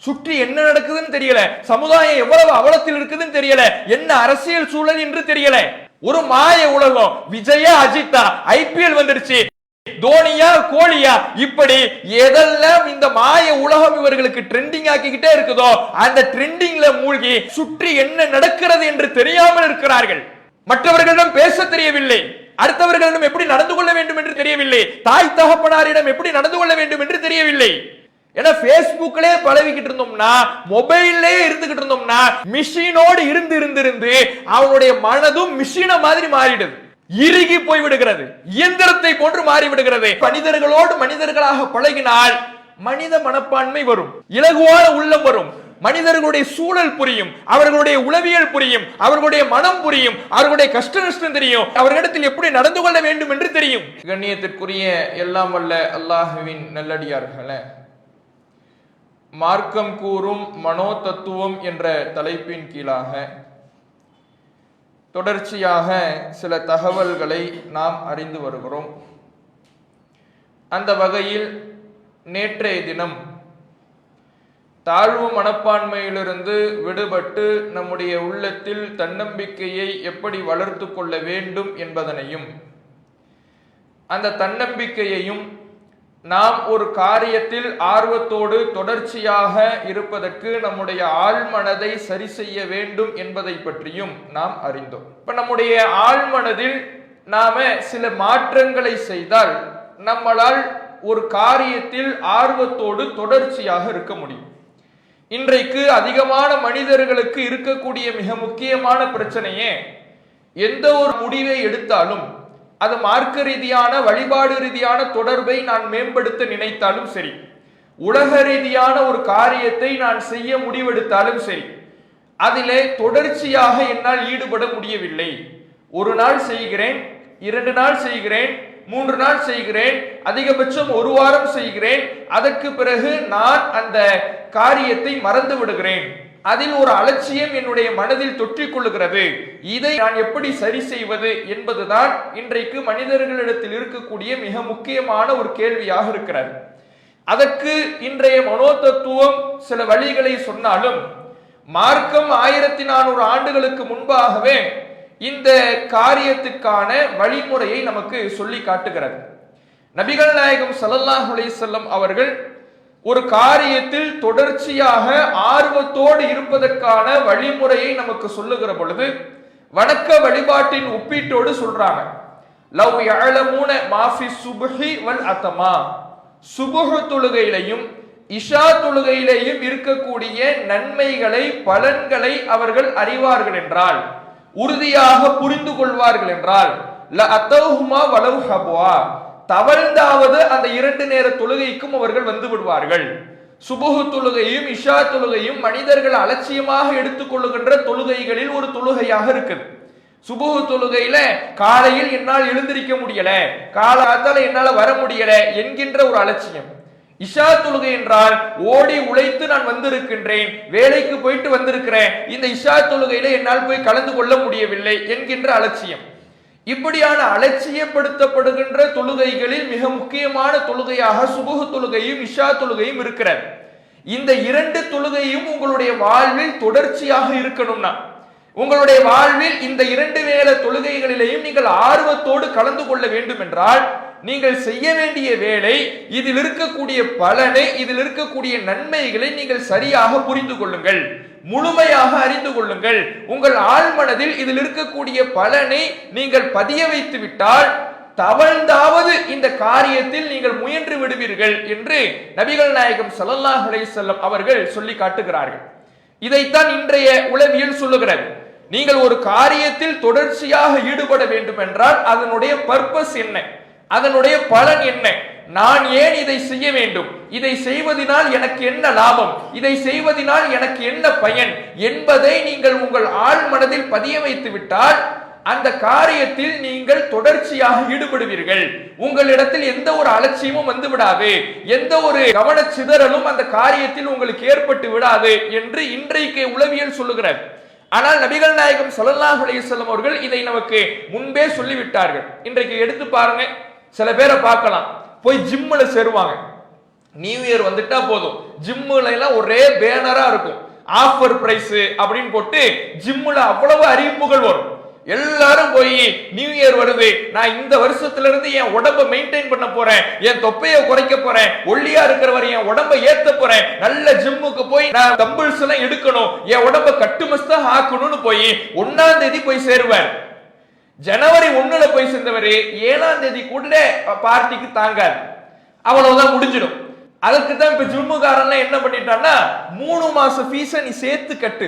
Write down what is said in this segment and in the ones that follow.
சுற்றி என்ன நடக்குதுன்னு தெரியல, சமுதாயம் எவ்வளவு அவலத்தில் இருக்குதுன்னு தெரியல, என்ன அரசியல் சூழல் என்று தெரியல. ஒரு மாய உலகம். விஜயா அஜித்தா, ஐபிஎல் வந்துருச்சு, தோனியா கோலியா, இப்படி எதெல்லாம் இந்த மாய உலகம் இவர்களுக்கு ட்ரெண்டிங் ஆக்கிக்கிட்டே இருக்குதோ அந்த ட்ரெண்டிங்ல மூழ்கி சுற்றி என்ன நடக்கிறது என்று தெரியாமல் இருக்கிறார்கள். மற்றவர்களிடம் பேச தெரியவில்லை, அடுத்தவர்களிடம் எப்படி நடந்து கொள்ள வேண்டும் என்று தெரியவில்லை, தாய் தகப்பனாரிடம் எப்படி நடந்து கொள்ள வேண்டும் என்று தெரியவில்லை. ஏன்னா பேஸ்புக்லே பழகிக்கிட்டு இருந்தோம்னா, மொபைல்லே இருந்துகிட்டு இருந்தோம்னா, மிஷினோடு இருந்து இருந்து இருந்து அவனுடைய மனதும் மிஷின மாதிரி மாறிடுது, இறுகி போய் விடுகிறது, இயந்திரத்தை போன்று மாறி விடுகிறது. மனிதர்களோடு மனிதர்களாக பழகினால் மனித மனப்பான்மை வரும், இலகுவான உள்ளம் வரும், மனிதர்களுடைய சூழல் புரியும், அவர்களுடைய உளவியல் புரியும், அவர்களுடைய மனம் புரியும், அவர்களுடைய கஷ்ட நஷ்டம் தெரியும், அவர்களிடத்தில் எப்படி நடந்து கொள்ள வேண்டும் என்று தெரியும். கண்ணியத்திற்குரிய எல்லாம் வல்ல அல்லாஹ்வின் நல்லடியார்களே, மார்க்கம் கூறும் மனோ தத்துவம் என்ற தலைப்பின் கீழாக தொடர்ச்சியாக சில தகவல்களை நாம் அறிந்து வருகிறோம். அந்த வகையில் நேற்றைய தினம் தாழ்வு மனப்பான்மையிலிருந்து விடுபட்டு நம்முடைய உள்ளத்தில் தன்னம்பிக்கையை எப்படி வளர்த்து கொள்ள வேண்டும் என்பதனையும், அந்த தன்னம்பிக்கையையும் நாம் ஒரு காரியத்தில் ஆர்வத்தோடு தொடர்ச்சியாக இருப்பதற்கு நம்முடைய ஆழ்மனதை சரி செய்ய வேண்டும் என்பதை பற்றியும் நாம் அறிந்தோம். இப்ப நம்முடைய ஆழ்மனதில் நாம சில மாற்றங்களை செய்தால் நம்மளால் ஒரு காரியத்தில் ஆர்வத்தோடு தொடர்ச்சியாக இருக்க முடியும். இன்றைக்கு அதிகமான மனிதர்களுக்கு இருக்கக்கூடிய மிக முக்கியமான பிரச்சனையே, எந்த ஒரு முடிவை எடுத்தாலும் அது மார்க்க ரீதியான வழிபாடு ரீதியான தொடர்பை நான் மேம்படுத்த நினைத்தாலும் சரி, உலக ரீதியான ஒரு காரியத்தை நான் செய்ய முடிவெடுத்தாலும் சரி, அதிலே தொடர்ச்சியாக என்னால் ஈடுபட முடியவில்லை. ஒரு நாள் செய்கிறேன், 2 நாள் செய்கிறேன், 3 நாள் செய்கிறேன், அதிகபட்சம் 1 வாரம் செய்கிறேன், அதற்கு பிறகு நான் அந்த காரியத்தை மறந்து விடுகிறேன். அதில் ஒரு அலட்சியம் என்னுடைய மனதில் தொற்றிக் கொள்ளுகிறது. இதை நான் எப்படி சரி செய்வது என்பதுதான் இன்றைக்கு மனிதர்களிடத்தில் இருக்கக்கூடிய மிக முக்கியமான ஒரு கேள்வியாக இருக்கிறது. அதற்கு இன்றைய மனோதத்துவம் சில வழிகளை சொன்னாலும், மார்க்கம் 1400 ஆண்டுகளுக்கு முன்பாகவே இந்த காரியத்துக்கான வழிமுறையை நமக்கு சொல்லி காட்டுகிறது. நபிகள் நாயகம் ஸல்லல்லாஹு அலைஹி வஸல்லம் அவர்கள் ஒரு காரியத்தில் தொடர்ச்சியாக ஆர்வத்தோடு இருப்பதற்கான வழிமுறையை நமக்கு சொல்லுகிற பொழுது வணக்க வழிபாட்டின் ஒப்பீட்டோடு சொல்றாங்க. லவ் யஅலமூன மா ஃபி சுப்ஹி வல் அத்தமா, சுபஹ் தொழுகையிலையும் இஷா தொழுகையிலையும் இருக்கக்கூடிய நன்மைகளை பலன்களை அவர்கள் அறிவார்கள் என்றால், உறுதியாக புரிந்து கொள்வார்கள் என்றால், ல அத்தௌஹுமா வலவ் ஹப்வா, தவழ்ந்தாவது அந்த 2 நேர தொழுகைக்கும் அவர்கள் வந்து விடுவார்கள். சுபஹு தொழுகையும் இஷா தொழுகையும் மனிதர்கள் அலட்சியமாக எடுத்துக்கொள்ளுகின்ற தொழுகைகளில் ஒரு தொழுகையாக இருக்குது. சுபஹு தொழுகையில காலையில் என்னால் எழுந்திருக்க முடியல, காலத்தால என்னால வர முடியல என்கின்ற ஒரு அலட்சியம். இஷா தொழுகை என்றால் ஓடி உழைத்து நான் வந்திருக்கின்றேன், வேலைக்கு போயிட்டு வந்திருக்கிறேன், இந்த இஷா தொழுகையில என்னால் போய் கலந்து கொள்ள முடியவில்லை என்கின்ற அலட்சியம். இப்படியான அலட்சியப்படுத்தப்படுகின்ற தொழுகைகளில் மிக முக்கியமான தொழுகையாக சுபஹ் தொழுகையும் இஷா தொழுகையும் இருக்கிறது. இந்த 2 தொழுகையும் உங்களுடைய வாழ்வில் தொடர்ச்சியாக இருக்கணும்னா, உங்களுடைய வாழ்வில் இந்த 2 வேள தொழுகைகளிலேயும் நீங்கள் ஆர்வத்தோடு கலந்து கொள்ள வேண்டும் என்றால், நீங்கள் செய்ய வேண்டிய வேலை, இதில் இருக்கக்கூடிய பலனை, இதில் இருக்கக்கூடிய நன்மைகளை நீங்கள் சரியாக புரிந்து கொள்ளுங்கள், முழுமையாக அறிந்து கொள்ளுங்கள். உங்கள் ஆழ்மனதில் இதில் இருக்கக்கூடிய பலனை நீங்கள் பதிய வைத்து விட்டால் தவழ்ந்தாவது இந்த காரியத்தில் நீங்கள் முயன்று விடுவீர்கள் என்று நபிகள் நாயகம் ஸல்லல்லாஹு அலைஹி வஸல்லம் அவர்கள் சொல்லி காட்டுகிறார்கள். இதைத்தான் இன்றைய உளவியல் சொல்லுகிறது. நீங்கள் ஒரு காரியத்தில் தொடர்ச்சியாக ஈடுபட வேண்டும் என்றால் அதனுடைய பர்பஸ் என்ன, அதனுடைய பலன் என்ன, நான் ஏன் இதை செய்ய வேண்டும், இதை செய்வதனால் எனக்கு என்ன லாபம், இதை செய்வதனால் எனக்கு என்ன பயன் என்பதை நீங்கள் உங்கள் ஆழ் மனதில் பதிய வைத்து விட்டால் அந்த காரியத்தில் நீங்கள் தொடர்ச்சியாக ஈடுபடுவீர்கள். உங்களிடத்தில் எந்த ஒரு அலட்சியமும் வந்து விடாது, எந்த ஒரு கவனச்சிதறலும் அந்த காரியத்தில் உங்களுக்கு ஏற்பட்டு விடாது என்று இன்றைக்கு உளவியல் சொல்லுகிறது. ஆனால் நபிகள் நாயகம் ஸல்லல்லாஹு அலைஹி வஸல்லம் அவர்கள் இதை நமக்கு முன்பே சொல்லிவிட்டார்கள். இன்றைக்கு எடுத்து பாருங்க, சில பேரை பார்க்கலாம், போய் ஜிம்ல சேருவாங்க, நியூ இயர் வந்துட்டா போதும், ஜிம்முல எல்லாம் ஒரே பேனரா இருக்கும், ஆஃபர் பிரைஸ் அப்படின்னு போட்டு ஜிம்முல அவ்வளவு அறிவிப்புகள் வரும். எல்லாரும் போய் நியூ இயர் வருது, நான் இந்த வருஷத்துல இருந்து என் உடம்ப மெயின்டைன் பண்ண போறேன், என் தொப்பையை குறைக்க போறேன், ஒல்லியா இருக்கிறவரை என் உடம்ப ஏத்த போறேன், நல்ல ஜிம்முக்கு போய் நான் தம்பிள்ஸ் எல்லாம் எடுக்கணும், என் உடம்ப கட்டுமஸ்தா ஆக்கணும்னு போய் 1ஆம் தேதி போய் சேருவார். ஜனவரி 1ல போய் சேர்ந்தவரு 7ஆம் தேதி கூட பார்ட்டிக்கு தாங்காது, அவ்வளவுதான் முடிஞ்சிடும். அதுக்கு தான் இப்ப ஜிம்முக்காரன் என்ன பண்ணிட்டான்னா 3 மாச ஃபீஸ நீ சேர்த்து கட்டு,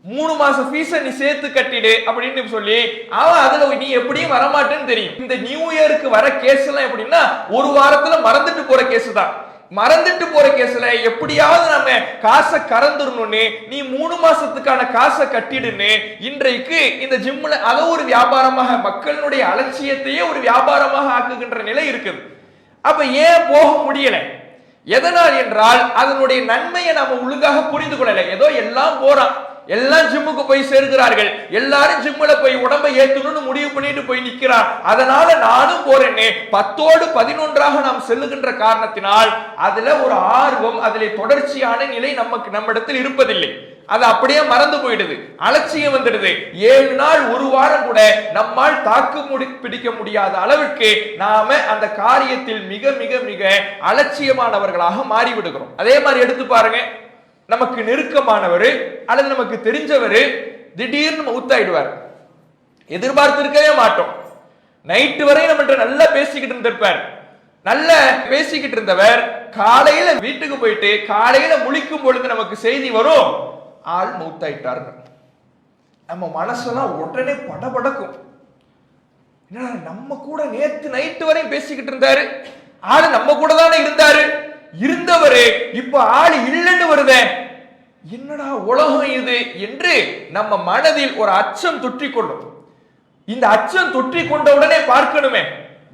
3 மாச ஃபீஸ நீ சேர்த்து கட்டிடு அப்படின்னு சொல்லி அவன் அதுல நீ எப்படியும் வரமாட்டேன்னு தெரியும். இந்த நியூ இயருக்கு வர கேஸ் எல்லாம் எப்படின்னா ஒரு வாரத்துல மறந்துட்டு போற கேஸ் தான். மறந்துட்டு போற கேஸ்ல எப்படியாவது நம்ம காசை கறந்துடணும்னு நீ 3 மாசத்துக்கான காசை கட்டிடுன்னு இன்றைக்கு இந்த ஜிம்ல அதை ஒரு வியாபாரமாக, மக்களுடைய அலட்சியத்தையே ஒரு வியாபாரமாக ஆக்குகின்ற நிலை இருக்குது. அப்ப ஏன் போக முடியல? எதனால் என்றால் அதனுடைய நன்மையை நாம ஒழுங்காக புரிந்து கொள்ளல. ஏதோ எல்லாம் போறான், எல்லாம் ஜிம்முக்கு போய் சேர்க்கிறார்கள், எல்லாரும் ஜிம்முல போய் உடம்பை ஏத்தணும்னு முடிவு பண்ணிட்டு போய் நிக்கிறார், அதனால நானும் போறேன்னு 10ஓடு 11ஆக நாம் செல்லுகின்ற காரணத்தினால் அதுல ஒரு ஆர்வம், அதிலே தொடர்ச்சியான நிலை நம்மிடத்தில் இருப்பதில்லை. அது அப்படியே மறந்து போயிடுது, அலட்சியம் வந்துடுது. 7 நாள் ஒரு வாரம் கூட நம்மால் தாக்கு பிடிக்க முடியாத அளவுக்கு நாம அந்த காரியத்தில் மிக மிக மிக அலட்சியமானவர்களாக மாறிவிடுகிறோம். அதே மாதிரி எடுத்து பாருங்க, நமக்கு நெருக்கமானவர் அல்லது நமக்கு தெரிஞ்சவர் திடீர்னு மவுத்தாயிடுவார், எதிர்பார்த்திருக்கவே மாட்டோம். நைட்டு வரை நம்மகிட்ட நல்லா பேசிக்கிட்டு இருந்திருப்பார், நல்ல பேசிக்கிட்டு இருந்தவர் காலையில வீட்டுக்கு போயிட்டு காலையில முழிக்கும் பொழுது நமக்கு செய்தி வரும், ஆள் மவுத்தாயிட்டார். நம்ம மனசெல்லாம் உடனே படபடக்கும். நம்ம கூட நேத்து நைட்டு வரையும் பேசிக்கிட்டு இருந்தாரு, ஆளு நம்ம கூட தானே இருந்தாரு, இருந்தவரு இப்ப ஆள் இல்லைன்னு வருதே, என்னடா உலகம் இது என்று நம்ம மனதில் ஒரு அச்சம் தொற்றிக் கொள்ளும். இந்த அச்சம் தொற்றிக் கொண்ட உடனே பார்க்கணுமே,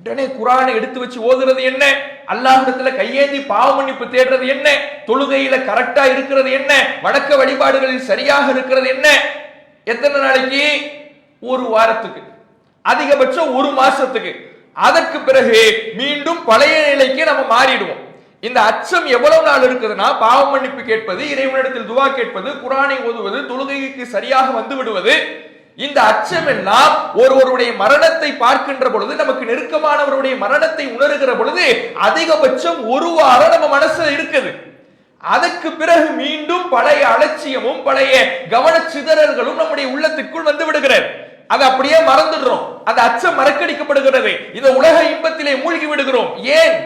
உடனே குர்ஆனை எடுத்து வச்சு ஓதுறது என்ன, அல்லாஹ்விடத்துல கையேந்தி பாவ மன்னிப்பு தேடுறது என்ன, தொழுகையில கரெக்டா இருக்கிறது என்ன, வணக்க வழிபாடுகளில் சரியாக இருக்கிறது என்ன. எத்தனை நாளைக்கு? ஒரு வாரத்துக்கு, அதிகபட்சம் ஒரு மாசத்துக்கு. அதற்கு பிறகு மீண்டும் பழைய நிலைக்கு நம்ம மாறிடுவோம். இந்த அச்சம் எவ்வளவு நாள் இருக்குதுன்னா, பாவ மன்னிப்பு கேட்பது, இறைவனிடத்தில் துவா கேட்பது, குர்ஆனை ஓதுவது, தொழுகைக்கு சரியாக வந்து விடுவது, இந்த அச்சம் எல்லாம் ஒருவருடைய மரணத்தை பார்க்கின்ற பொழுது, நமக்கு நெருக்கமானவருடைய மரணத்தை உணர்கிற பொழுது அதிகபட்சம் ஒரு வாரம் நம்ம மனசுல இருக்குது. அதற்கு பிறகு மீண்டும் பழைய அலட்சியமும் பழைய கவனச்சிதறல்களும் நம்முடைய உள்ளத்திற்குள் வந்து விடுகிறது. அது அப்படியே மறந்துடுறோம், அந்த அச்சம் மறக்கடிக்கப்படுகிறது, இந்த உலக இன்பத்திலே மூழ்கி விடுகிறோம். ஏன்?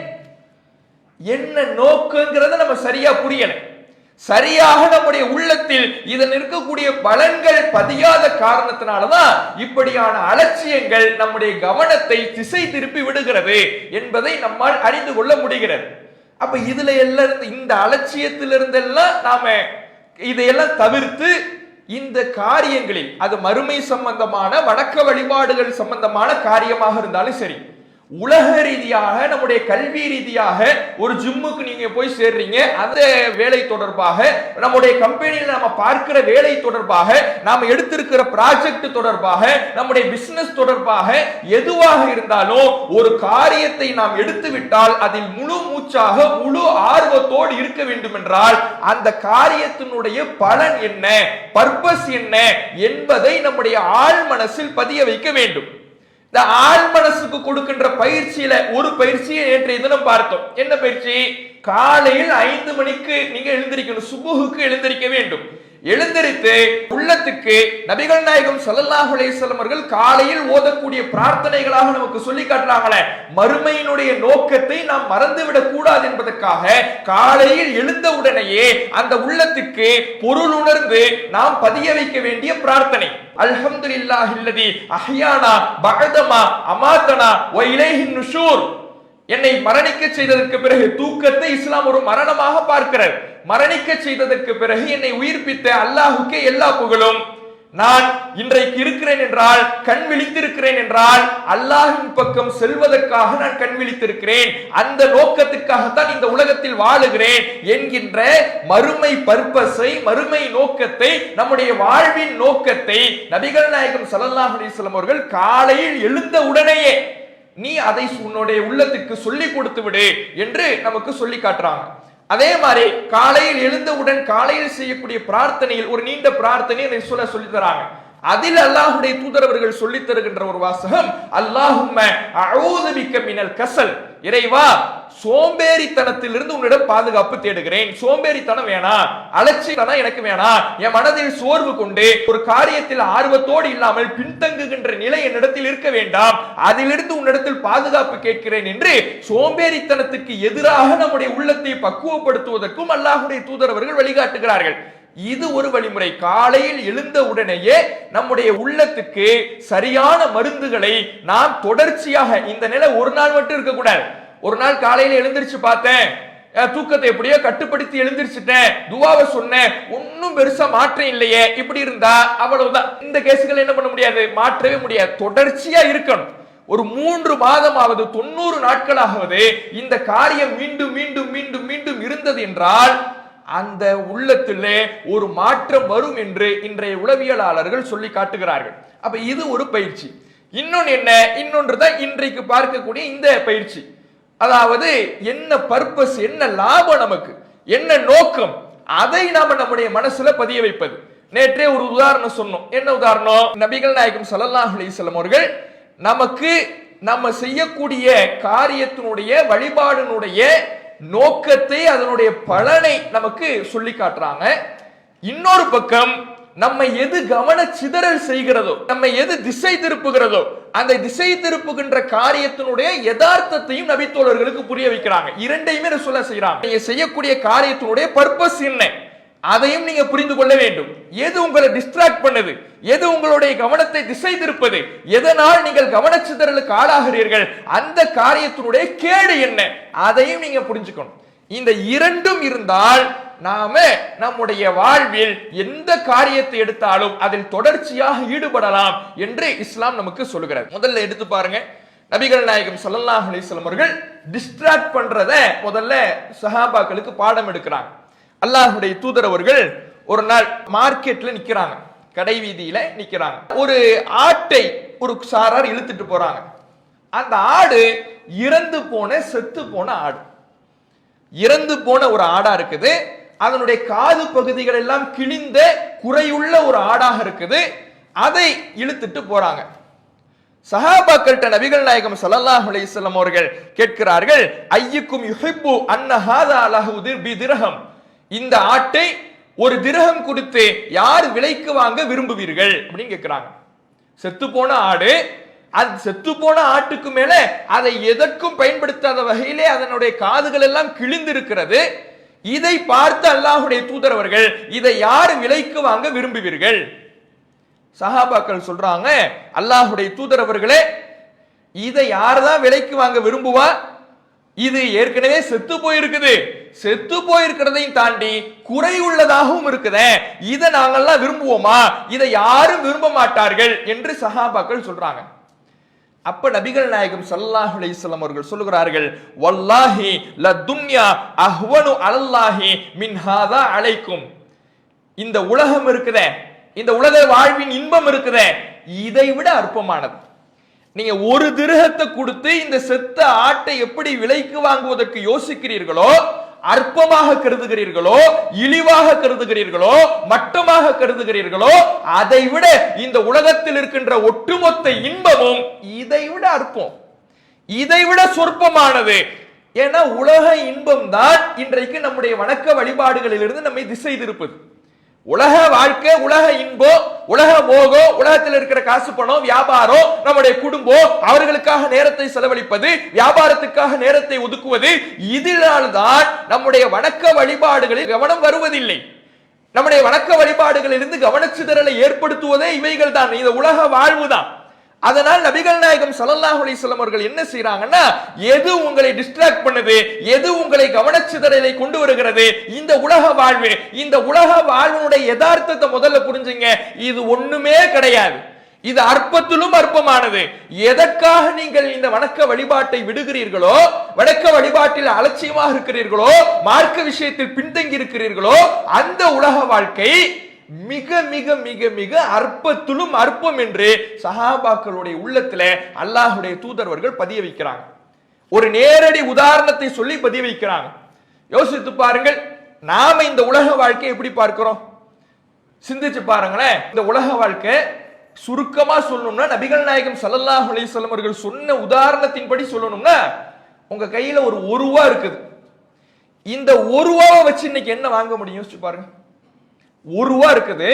என்ன நோக்கங்கிறத நம்ம சரியா புரியல, சரியாக நம்முடைய உள்ளத்தில் இதன் இருக்கக்கூடிய பலன்கள் பதியாத காரணத்தினாலதான் இப்படியான அலட்சியங்கள் நம்முடைய கவனத்தை திசை திருப்பி விடுகிறது என்பதை நம்மால் அறிந்து கொள்ள முடிகிறது. அப்ப இதுல எல்லாம் இந்த அலட்சியத்திலிருந்தெல்லாம் நாம இதையெல்லாம் தவிர்த்து இந்த காரியங்களில், அது மறுமை சம்பந்தமான வணக்க வழிபாடுகள் சம்பந்தமான காரியமாக இருந்தாலும் சரி, உலக ரீதியாக நம்முடைய கல்வி ரீதியாக ஒரு ஜிம்முக்கு நீங்க போய் சேர்றீங்க, அந்த வேலை தொடர்பாக, நம்முடைய கம்பெனியில் நாம பார்க்கிற வேலை தொடர்பாக, நாம எடுத்திருக்கிற ப்ராஜெக்ட் தொடர்பாக, நம்முடைய பிசினஸ் தொடர்பாக எதுவாக இருந்தாலும் ஒரு காரியத்தை நாம் எடுத்து விட்டால் அதில் முழு மூச்சாக முழு ஆர்வத்தோடு இருக்க வேண்டும் என்றால் அந்த காரியத்தினுடைய பலன் என்ன, பர்பஸ் என்ன என்பதை நம்முடைய ஆழ் மனசில் பதிய வைக்க வேண்டும். இந்த ஆழ் மனசுக்கு கொடுக்கின்ற பயிற்சியில ஒரு பயிற்சியை நேற்றைய தினம் பார்த்தோம். என்ன பயிற்சி? காலையில் 5 மணிக்கு நீங்க எழுந்திருக்கணும், சுபுகுக்கு எழுந்திருக்க வேண்டும். எழுந்திருத்து உள்ளத்துக்கு நபிகள் நாயகம் ஸல்லல்லாஹு அலைஹி வஸல்லம் அவர்கள் காலையில் ஓதக்கூடிய பிரார்த்தனைகளாக நமக்கு சொல்லி காட்டுறாங்களே, மறுமையினுடைய நோக்கத்தை நாம் மறந்துவிடக் கூடாது என்பதற்காக காலையில் எழுந்த உடனேயே அந்த உள்ளத்துக்கு பொருள் உணர்ந்து நாம் பதிய வைக்க வேண்டிய பிரார்த்தனை, அல்ஹம்துலில்லாஹில்லதி அஹ்யானா பஅதமா அமாதனா வ இலைஹின் நுஷூர். என்னை மரணிக்க செய்ததற்கு பிறகு, தூக்கத்தை இஸ்லாம் ஒரு மரணமாக பார்க்கிறார், மரணிக்க செய்ததற்கு பிறகு என்னை உயிர்ப்பித்த அல்லாஹுக்கே எல்லா புகழும். நான் இன்றைக்கு இருக்கிறேன் என்றால், கண் விழித்திருக்கிறேன் என்றால் அல்லாஹ்வின் பக்கம் செல்வதற்காக நான் கண் விழித்திருக்கிறேன், அந்த நோக்கத்திற்காகத்தான் இந்த உலகத்தில் வாழுகிறேன் என்கின்ற மறுமை பர்பஸை, மறுமை நோக்கத்தை, நம்முடைய வாழ்வின் நோக்கத்தை நபிகள் நாயகம் ஸல்லல்லாஹு அலைஹி வஸல்லம் அவர்கள் காலையில் எழுந்த உடனேயே நீ அதை உன்னுடைய உள்ளத்துக்கு சொல்லி கொடுத்து விடு என்று நமக்கு சொல்லி காட்டுறாங்க. அதே மாதிரி காலையில் எழுந்தவுடன் காலையில் செய்யக்கூடிய பிரார்த்தனையில் ஒரு நீண்ட பிரார்த்தனை சொல்லி தராங்க. அதில் அல்லாஹ்வுடைய தூதர் அவர்கள் சொல்லித் தருகின்ற ஒரு வாசகம், அல்லாஹும்ம அஊது பிக்க மினல் கஸல், இறைவா சோம்பேறித்தனத்திலிருந்து உன்னிடம் பாதுகாப்பு தேடுகிறேன். சோம்பேறித்தனம் வேணாம், அலட்சியத்தனம் எனக்கு வேணாம். என் மனதில் சோர்வு கொண்டு ஒரு காரியத்தில் ஆர்வத்தோடு இல்லாமல் பின்தங்குகின்ற நிலை என்னிடத்தில் இருக்க வேண்டாம். அதிலிருந்து உன்னிடத்தில் பாதுகாப்பு கேட்கிறேன் என்று சோம்பேறித்தனத்துக்கு எதிராக நம்முடைய உள்ளத்தை பக்குவப்படுத்துவதற்கும் அல்லாஹ்வுடைய தூதர் அவர்கள் வழிகாட்டுகிறார்கள். இது ஒரு வழிமுறை. காலையில் எழுந்த உடனேயே நம்முடைய உள்ளத்துக்கு சரியான மருந்துகளை நாம் தொடர்ச்சியாக, இந்த நிலை ஒரு நாள் மட்டும் இருக்கக்கூடாது. ஒரு நாள் காலையில எழுந்திருச்சு பார்த்தேன், தூக்கத்தை எப்படியோ கட்டுப்படுத்தி எழுந்திருச்சுட்டேன், துவாவை சொன்னேன், ஒன்னும் பெருசா மாற்றம் இல்லையே, இப்படி இருந்தா அவ்வளவுதான். இந்த கேசுகள் என்ன பண்ண முடியாது, மாற்றவே முடியாது. தொடர்ச்சியா இருக்கணும். ஒரு 3 மாதமாவது 90 நாட்களாவது இந்த காரியம் மீண்டும் மீண்டும் மீண்டும் மீண்டும் இருந்தது என்றால் அந்த உள்ளத்திலே ஒரு மாற்றம் வரும் என்று இன்றைய உளவியலாளர்கள் சொல்லி காட்டுகிறார்கள். அப்ப இது ஒரு பயிற்சி. இன்னொன்று என்ன, இன்னொன்றுதான் இன்றைக்கு பார்க்கக்கூடிய இந்த பயிற்சி. அதாவது என்ன பர்பஸ், என்ன லாபம், நமக்கு என்ன நோக்கம், அதை நாம நம்முடைய மனசுல பதிய வைப்பது. நேற்றே ஒரு உதாரணம் சொன்னோம். என்ன உதாரணம்? நபிகள் நாயகம் ஸல்லல்லாஹு அலைஹி வஸல்லம் அவர்கள் நமக்கு நம்ம செய்யக்கூடிய காரியத்தினுடைய வழிபாடினுடைய நோக்கத்தை, அதனுடைய பலனை நமக்கு சொல்லி காட்டுறாங்க. இன்னொரு பக்கம் நம்ம எது கவன சிதறல் செய்கிறதோ, நம்ம எது திசை திருப்புகிறதோ, அந்த திசை திருப்புகின்ற காரியத்தினுடைய யதார்த்தத்தையும் நபித்தோழர்களுக்கு புரிய வைக்கிறாங்க. இரண்டையுமே சொல்ல செய்யறாங்க. நீங்க செய்யக்கூடிய காரியத்தினுடைய பர்பஸ் என்ன, அதையும் நீங்க புரிந்து கொள்ள வேண்டும். எது உங்களை டிஸ்ட்ராக்ட் பண்ணுது, எது உங்களுடைய கவனத்தை திசை திருப்பது, எதனால் நீங்கள் கவனச்சிதறலுக்கு ஆளாகிறீர்கள், அந்த காரியத்தினுடைய கேடு என்ன, அதையும் நீங்க புரிஞ்சுக்கணும். இந்த இரண்டும் இருந்தால் நாம நம்முடைய வாழ்வில் எந்த காரியத்தை எடுத்தாலும் அதில் தொடர்ச்சியாக ஈடுபடலாம் என்று இஸ்லாம் நமக்கு சொல்லுகிறது. முதல்ல எடுத்து பாருங்க, நபிகள் நாயகம் ஸல்லல்லாஹு அலைஹி வஸல்லம் அவர்கள் டிஸ்ட்ராக்ட் பண்றத முதல்ல சஹாபாக்களுக்கு பாடம் எடுக்கிறாங்க. அல்லாஹ்வுடைய தூதர் அவர்கள் ஒரு நாள் மார்க்கெட்ல நிக்கிறாங்க, கடை வீதியில நிக்கிறாங்க. ஒரு ஆட்டை ஒரு சாரார் இழுத்துட்டு போறாங்க. அந்த ஆடு இறந்து போன, செத்து போன ஆடு, இறந்து போன ஒரு ஆடா இருக்குது. அதனுடைய காது பகுதிகள் எல்லாம் கிழிந்த குறையுள்ள ஒரு ஆடாக இருக்குது. அதை இழுத்துட்டு போறாங்க. சஹாபாக்கள்ட்ட நபிகள் நாயகம் ஸல்லல்லாஹு அலைஹி வஸல்லம் அவர்கள் கேட்கிறார்கள், ஐயுக்கும் யுஹிப்பு அன்ன ஹாதா லஹு பிதிர்ஹம், இந்த ஆட்டை ஒரு திரகம் கொடுத்து யார் விலைக்கு வாங்க விரும்புவீர்கள் அப்படின்னு கேட்கிறாங்க. செத்து போன ஆடு, அது செத்து போன ஆட்டுக்கு மேல அதை எதற்கும் பயன்படுத்தாத வகையிலே அதனுடைய காதுகள் எல்லாம் கிழிந்து இருக்கிறது. இதை பார்த்து அல்லாஹ்வுடைய தூதர் அவர்கள், இதை யார் விலைக்கு வாங்க விரும்புவீர்கள்? சஹாபாக்கள் சொல்றாங்க, அல்லாஹ்வுடைய தூதர் அவர்களே, இதை யார்தான் விலைக்கு வாங்க விரும்புவா? இது ஏற்கனவே செத்து போயிருக்குது, செத்து போயிருக்கிறதையும் தாண்டி குறை உள்ளதாகவும் இருக்குதே, இதை நாங்கள்லாம் விரும்புவோமா? இதை யாரும் விரும்ப மாட்டார்கள் என்று சஹாபாக்கள் சொல்றாங்க. அப்ப நபிகள் நாயகம் ஸல்லல்லாஹு அலைஹி வஸல்லம் அவர்கள் சொல்லுகிறார்கள், வல்லாஹி லதுன்யா அஹ்வனு அலல்லாஹி மின் ஹாதா அலைக்கும், இந்த உலகம் இருக்குதே, இந்த உலக வாழ்வின் இன்பம் இருக்குதே, இதை விட அற்பமானது. நீங்க ஒரு திரகத்தை கொடுத்து இந்த செத்த ஆட்டை எப்படி விலைக்கு வாங்குவதற்கு யோசிக்கிறீர்களோ, அற்பமாக கருதுகிறீர்களோ, இழிவாக கருதுகிறீர்களோ, மட்டமாக கருதுகிறீர்களோ, அதை விட இந்த உலகத்தில் இருக்கின்ற ஒட்டுமொத்த இன்பமும் இதை விட அற்பம், இதை விட சொற்பமானது. ஏன்னா உலக இன்பம் தான் இன்றைக்கு நம்முடைய வணக்க வழிபாடுகளிலிருந்து நம்மை திசை திருப்பது. உலக வாழ்க்கை, உலக இன்பம், உலக மோகம், உலகத்தில் இருக்கிற காசு பணம், வியாபாரம், நம்முடைய குடும்பம், அவர்களுக்காக நேரத்தை செலவழிப்பது, வியாபாரத்துக்காக நேரத்தை ஒதுக்குவது, இதனால்தான் நம்முடைய வணக்க வழிபாடுகளில் கவனம் வருவதில்லை. நம்முடைய வணக்க வழிபாடுகளிலிருந்து கவனச்சிதறலை ஏற்படுத்துவதே இவைகள் தான், இந்த உலக வாழ்வு தான். அதனால் நபிகள் நாயகம் ஸல்லல்லாஹு அலைஹி வஸல்லம் அவர்கள் என்ன செய்றாங்கன்னா, எது உங்களை டிஸ்ட்ராக்ட் பண்ணுது, எது உங்களை கவனச்சிதறலை கொண்டு வருகிறது, இந்த உலக வாழ்வு, இந்த உலக வாழ்வினுடைய யதார்த்தத்தை முதல்ல புரிஞ்சுங்க. இது ஒண்ணுமே கிடையாது, இது அற்பத்திலும் அற்பமானது. எதற்காக நீங்கள் இந்த வணக்க வழிபாட்டை விடுகிறீர்களோ, வணக்க வழிபாட்டில் அலட்சியமாக இருக்கிறீர்களோ, மார்க்க விஷயத்தில் பின்தங்கி இருக்கிறீர்களோ, அந்த உலக வாழ்க்கை மிக மிக மிக மிக அற்பத்திலும் அற்பம் என்று சஹாபாக்களுடைய உள்ளத்துல அல்லாஹ்வுடைய தூதர்வர்கள் பதிய வைக்கிறாங்க. ஒரு நேரடி உதாரணத்தை சொல்லி பதிய வைக்கிறாங்க. யோசித்து பாருங்கள், நாம இந்த உலக வாழ்க்கையை எப்படி பார்க்கிறோம்? சிந்திச்சு பாருங்களேன். இந்த உலக வாழ்க்கை சுருக்கமா சொல்லணும்னா, நபிகள் நாயகம் ஸல்லல்லாஹு அலைஹி வஸல்லம் அவர்கள் சொன்ன உதாரணத்தின்படி சொல்லணும்னா, உங்க கையில ஒரு ரூபா இருக்குது. இந்த ரூபாவை வச்சு இன்னைக்கு என்ன வாங்க முடியும்? யோசிச்சு பாருங்க. ரூபா இருக்குது,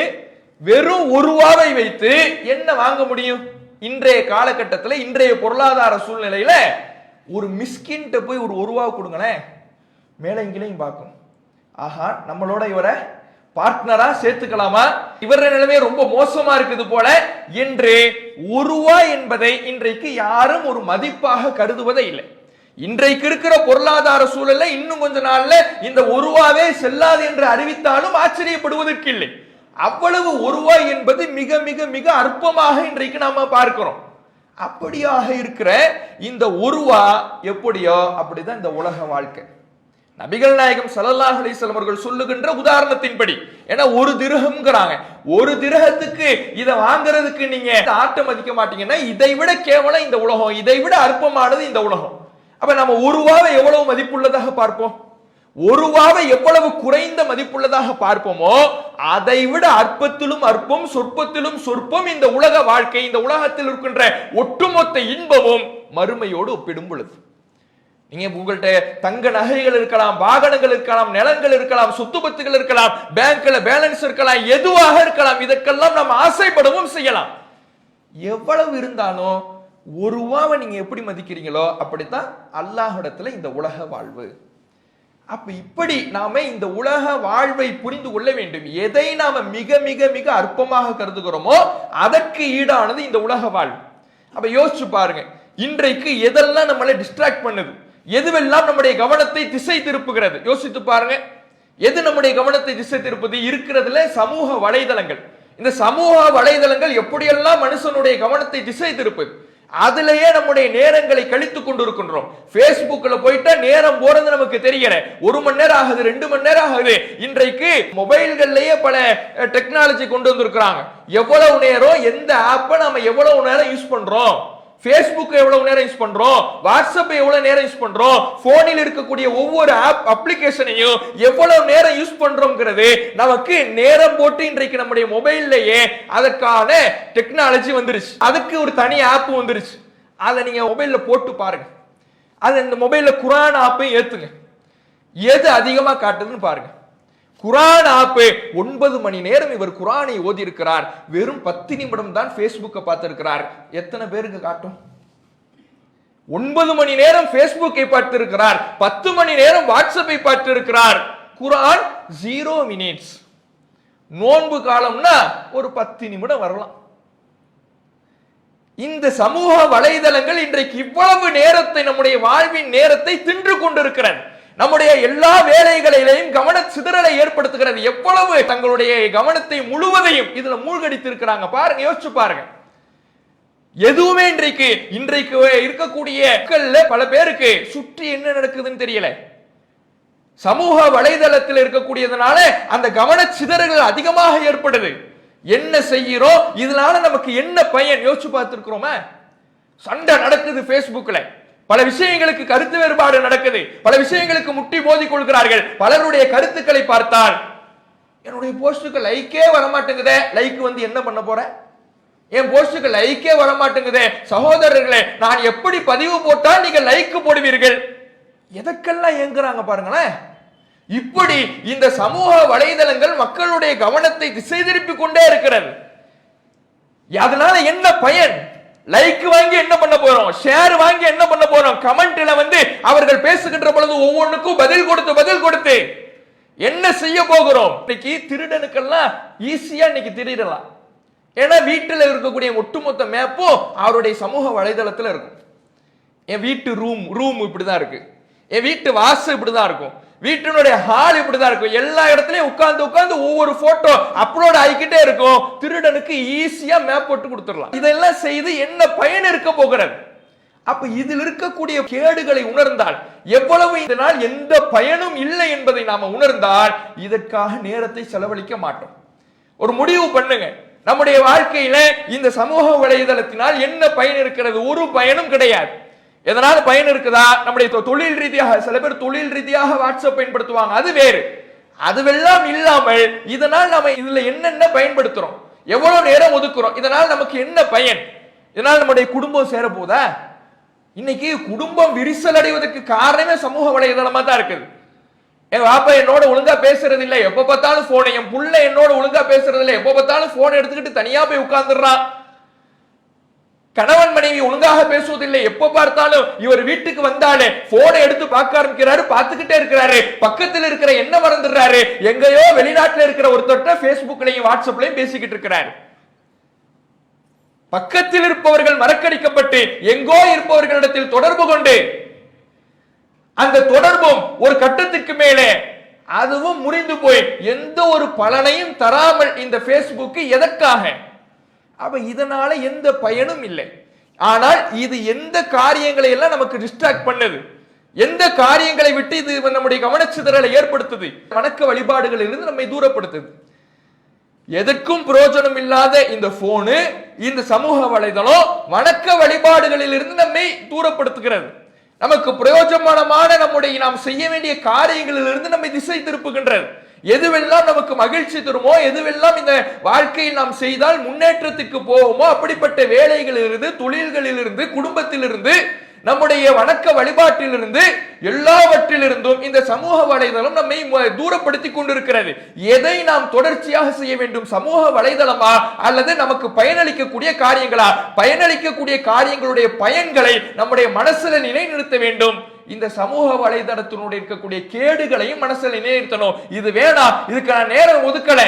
வெறும் ரூபாவை வைத்து என்ன வாங்க முடியும்? இன்றைய காலகட்டத்தில், இன்றைய பொருளாதார சூழ்நிலையில ஒரு மிஸ்கின்ட்ட போய் ஒரு ரூபாவை கொடுங்களேன், மேல இங்கேயும் பார்க்கும், ஆஹா நம்மளோட இவரை பார்ட்னரா சேர்த்துக்கலாமா, இவர நிலைமை ரொம்ப மோசமா இருக்குது போல என்று ரூபா என்பதை இன்றைக்கு யாரும் ஒரு மதிப்பாக கருதுவதே இல்லை. இன்றைக்கு இருக்கிற பொருளாதார சூழல்ல இன்னும் கொஞ்ச நாள்ல இந்த ரூபாவே செல்லாது என்று அறிவித்தாலும் ஆச்சரியப்படுவதற்கு இல்லை. அவ்வளவு ரூபா என்பது மிக மிக மிக அற்பமாக இன்றைக்கு நாம பார்க்கிறோம். அப்படியாக இருக்கிற இந்த ரூபா எப்படியோ அப்படிதான் இந்த உலக வாழ்க்கை. நபிகள் நாயகம் ஸல்லல்லாஹு அலைஹி வஸல்லம் அவர்கள் சொல்லுகின்ற உதாரணத்தின்படி, ஏன்னா ஒரு திரகம்ங்கறாங்க, ஒரு திரகத்துக்கு இதை வாங்குறதுக்கு நீங்க ஆட்டம் மதிக்க மாட்டீங்கன்னா, இதை விட கேவலம் இந்த உலகம், இதை விட அற்பமானது இந்த உலகம். அப்ப நம்ம ரூபாவை எவ்வளவு மதிப்புள்ளதாக பார்ப்போம், ரூபாவை எவ்வளவு குறைந்த மதிப்புள்ளதாக பார்ப்போமோ அதை விட அற்பத்திலும் அற்பம், சொற்பத்திலும் சொற்பம் இந்த உலக வாழ்க்கை. இந்த உலகத்தில் இருக்கின்ற ஒட்டுமொத்த இன்பமும் மறுமையோடு ஒப்பிடும் பொழுது, நீங்க உங்கள்ட்ட தங்க நகைகள் இருக்கலாம், வாகனங்கள் இருக்கலாம், நிலங்கள் இருக்கலாம், சொத்து பத்துகள் இருக்கலாம், பேங்க்ல பேலன்ஸ் இருக்கலாம், எதுவாக இருக்கலாம், இதற்கெல்லாம் நாம் ஆசைப்படவும் செய்யலாம். எவ்வளவு இருந்தாலும் ரூபாவை நீங்க எப்படி மதிக்கிறீங்களோ அப்படித்தான் அல்லாஹ்விடத்துல இந்த உலக வாழ்வு. அப்ப இப்படி நாம இந்த உலக வாழ்வை புரிந்து கொள்ள வேண்டும். எதை நாம மிக மிக மிக அற்பமாக கருதுகிறோமோ அதற்கு ஈடானது இந்த உலக வாழ்வு. அப்ப யோசிச்சு பாருங்க, இன்றைக்கு எதெல்லாம் நம்மளை டிஸ்ட்ராக்ட் பண்ணுது, எதுவெல்லாம் நம்முடைய கவனத்தை திசை திருப்புகிறது? யோசித்து பாருங்க. எது நம்முடைய கவனத்தை திசை திருப்புது? இருக்கிறதுல சமூக வலைதளங்கள். இந்த சமூக வலைதளங்கள் எப்படியெல்லாம் மனுஷனுடைய கவனத்தை திசை திருப்புது, அதுலயே நம்முடைய நேரங்களை கழித்துக் கொண்டிருக்கின்றோம். பேஸ்புக்ல போயிட்டா நேரம் போறது நமக்கு தெரியல. 1 மணி நேரம் ஆகுது, 2 மணி நேரம் ஆகுது. இன்றைக்கு மொபைல்கள்லயே பல டெக்னாலஜி கொண்டு வந்திருக்கிறாங்க. எவ்வளவு நேரம் எந்த ஆப்பை நாம எவ்வளவு நேரம் யூஸ் பண்றோம், Facebook எவ்வளவு நேரம் யூஸ் பண்றோம், வாட்ஸ்அப் எவ்வளவு நேரம் யூஸ் பண்றோம், போனில் இருக்கக்கூடிய ஒவ்வொரு ஆப் அப்ளிகேஷனையும் எவ்வளவு நேரம் யூஸ் பண்றோம்ங்கிறது நமக்கு நேரம் போட்டு இன்றைக்கு நம்முடைய மொபைல்லையே அதற்கான டெக்னாலஜி வந்துருச்சு. அதுக்கு ஒரு தனி ஆப் வந்துருச்சு. அதை நீங்க மொபைல்ல போட்டு பாருங்க. அது இந்த மொபைல்ல குர்ஆன் ஆப்பை ஏத்துங்க, எது அதிகமா காட்டுதுன்னு பாருங்க. குர்ஆன் ஆப் 9 மணி நேரம் இவர் குர்ஆனை ஓதி இருக்கிறார், வெறும் 10 நிமிடம் தான் பேஸ்புக்கை பார்த்திருக்கிறார். எத்தனை பேருக்கு காட்டும்? 9 மணி நேரம் பேஸ்புக்கை பார்த்திருக்கிறார், 10 மணி நேரம் வாட்ஸ்அப்பை பார்த்திருக்கிறார். குர்ஆன் 0 மினிட்ஸ். நோன்பு காலம்னா ஒரு 10 நிமிடம் வரலாம். இந்த சமூக வலைதளங்கள் இன்றைக்கு இவ்வளவு நேரத்தை, நம்முடைய வாழ்வின் நேரத்தை தின்று கொண்டிருக்கிறது. நம்முடைய எல்லா வேலைகளிலையும் கவன சிதறலை ஏற்படுத்துகிறது. எவ்வளவு தங்களுடைய கவனத்தை முழுவதையும் இதுல மூழ்கடித்திருக்கிறாங்க பாருங்க, யோசிச்சு பாருங்க. எதுவுமே இன்றைக்கு இருக்கக்கூடிய பல பேருக்கு சுற்றி என்ன நடக்குதுன்னு தெரியல. சமூக வலைதளத்தில் இருக்கக்கூடியதுனால அந்த கவன சிதறல்கள் அதிகமாக ஏற்படுது. என்ன செய்கிறோம், இதனால நமக்கு என்ன பயன் யோசிச்சு பார்த்திருக்கிறோமா? சண்டை நடக்குது பேஸ்புக்ல, பல விஷயங்களுக்கு கருத்து வேறுபாடு நடக்குது, பல விஷயங்களுக்கு முட்டி மோதி கொள்கிறார்கள். பலருடைய கருத்துக்களை பார்த்தால், என்னுடைய போஸ்டுக்கு லைக்கே வர மாட்டேங்குதே, லைக் வந்து என்ன பண்ண போற, என் போஸ்டுக்கு லைக்கே வர மாட்டேங்குதே. சகோதரர்களே, நான் எப்படி பதிவு போட்டால் நீங்க லைக் போடுவீர்கள்? எதற்கெல்லாம் ஏங்குறாங்க பாருங்களேன். இப்படி இந்த சமூக வலைதளங்கள் மக்களுடைய கவனத்தை திசை திருப்பி கொண்டே இருக்கிறது. அதனால என்ன பயன்? லைக் வாங்கி என்ன பண்ண போறோம், ஷேர் வாங்கி என்ன பண்ண போறோம், கமெண்ட்ல வந்து அவர்கள் பேசுகின்ற பொழுது ஒவ்வொன்றுக்கும் பதில் கொடுத்து என்ன செய்ய போகிறோம்? இன்னைக்கு திருடனுக்கெல்லாம் ஈஸியா இன்னைக்கு திருடலாம். ஏன்னா வீட்டில் இருக்கக்கூடிய ஒட்டுமொத்த மேப்பும் அவருடைய சமூக வலைதளத்தில் இருக்கும். என் வீட்டு ரூம் இப்படிதான் இருக்கு, என் வீட்டு வாசல் இப்படிதான் இருக்கும், வீட்டினுடைய ஹால் இப்படிதான் இருக்கும். எல்லா இடத்துலயும் உட்கார்ந்து ஒவ்வொரு போட்டோ அப்லோட் ஆகிக்கிட்டே இருக்கும். திருடனுக்கு ஈஸியா மேப் போட்டு கொடுத்துடலாம். இதெல்லாம் செய்து என்ன பயன் இருக்க போகிறது? அப்ப இதில் இருக்கக்கூடிய கேடுகளை உணர்ந்தால், எவ்வளவு இதனால் எந்த பயனும் இல்லை என்பதை நாம உணர்ந்தால் இதற்காக நேரத்தை செலவழிக்க மாட்டோம். ஒரு முடிவு பண்ணுங்க. நம்முடைய வாழ்க்கையில இந்த சமூக வலைதளத்தினால் என்ன பயன் இருக்கிறது? ஒரு பயனும் கிடையாது. எதனால பயன் இருக்குதா? நம்முடைய தொழில் ரீதியாக, சில பேர் தொழில் ரீதியாக வாட்ஸ்அப் பயன்படுத்துவாங்க, அது வேறு. அதுவெல்லாம் இல்லாமல் இதனால் நம்ம இதுல என்னென்ன பயன்படுத்துறோம், எவ்வளவு நேரம் ஒதுக்குறோம், இதனால் நமக்கு என்ன பயன்? இதனால் நம்முடைய குடும்பம் சேர போதா? இன்னைக்கு குடும்பம் விரிசல் அடைவதற்கு காரணமே சமூக வலைதளமா தான் இருக்குது. என் பாப்பா என்னோட ஒழுங்கா பேசுறது இல்லை, எப்ப பார்த்தாலும் போன். என் புள்ள என்னோட ஒழுங்கா பேசுறது இல்லை, எப்ப பார்த்தாலும் போன் எடுத்துக்கிட்டு தனியா போய் உட்கார்ந்துடுறான். கணவன் மனைவி ஒழுங்காக பேசுவதில்லை, எப்ப பார்த்தாலும் இவர் வீட்டுக்கு வந்தாலே போனை எடுத்து பார்க்க ஆரம்பிக்கிறாரு, பார்த்துக்கிட்டே இருக்கிறாரு. பக்கத்தில் இருக்கிற என்ன மறந்துடுறாரு, எங்கேயோ வெளிநாட்டில் இருக்கிற ஒருத்தர் பேஸ்புக்லையும் வாட்ஸ்அப்லையும் பேசிக்கிட்டு இருக்கிறாரு. பக்கத்தில் இருப்பவர்கள் மறக்கடிக்கப்பட்டு எங்கோ இருப்பவர்களிடத்தில் தொடர்பு கொண்டு அந்த தொடர்பும் ஒரு கட்டத்திற்கு மேலே அதுவும் முறிந்து போய் எந்த ஒரு பலனையும் தராமல் இந்த பேஸ்புக் எதற்காக? அப்ப இதனால எந்த பயனும் இல்லை. ஆனால் இது எந்த காரியங்களை எல்லாம் நமக்கு டிஸ்ட்ராக்ட் பண்ணுது, எந்த காரியங்களை விட்டு இது நம்முடைய கவனச்சிதறலை ஏற்படுத்துது, வணக்க வழிபாடுகளிலிருந்து நம்மை தூரப்படுத்துது. எதற்கும் பிரயோஜனம் இல்லாத இந்த போனு, இந்த சமூக வலைதளம் வணக்க வழிபாடுகளில் இருந்து நம்மை தூரப்படுத்துகிறது. நமக்கு பிரயோஜனமான நம்முடைய நாம் செய்ய வேண்டிய காரியங்களிலிருந்து நம்மை திசை திருப்புகின்றது. எதுவெல்லாம் நமக்கு மகிழ்ச்சி தருமோ, எதுவெல்லாம் இந்த வாழ்க்கையில் நாம் செய்தால் முன்னேற்றத்துக்கு போவோமோ, அப்படிப்பட்ட வேலைகளிலிருந்து, தொழில்களிலிருந்து, குடும்பத்திலிருந்து, நம்முடைய வணக்க வழிபாட்டிலிருந்து, எல்லாவற்றிலிருந்தும் இந்த சமூக வலைதளம் நம்மை தூரப்படுத்தி கொண்டிருக்கிறது. எதை நாம் தொடர்ச்சியாக செய்ய வேண்டும்? சமூக வலைதளமா அல்லது நமக்கு பயனளிக்கக்கூடிய காரியங்களா? பயனளிக்கக்கூடிய காரியங்களுடைய பயன்களை நம்முடைய மனசுல நிலைநிறுத்த வேண்டும். இந்த சமூக வலைதளத்தினுடைய இருக்கக்கூடிய கேடுகளையும் மனசுல நிலைநிறுத்தணும். இது வேணாம், இதுக்கு நான் நேரம் ஒதுக்கல,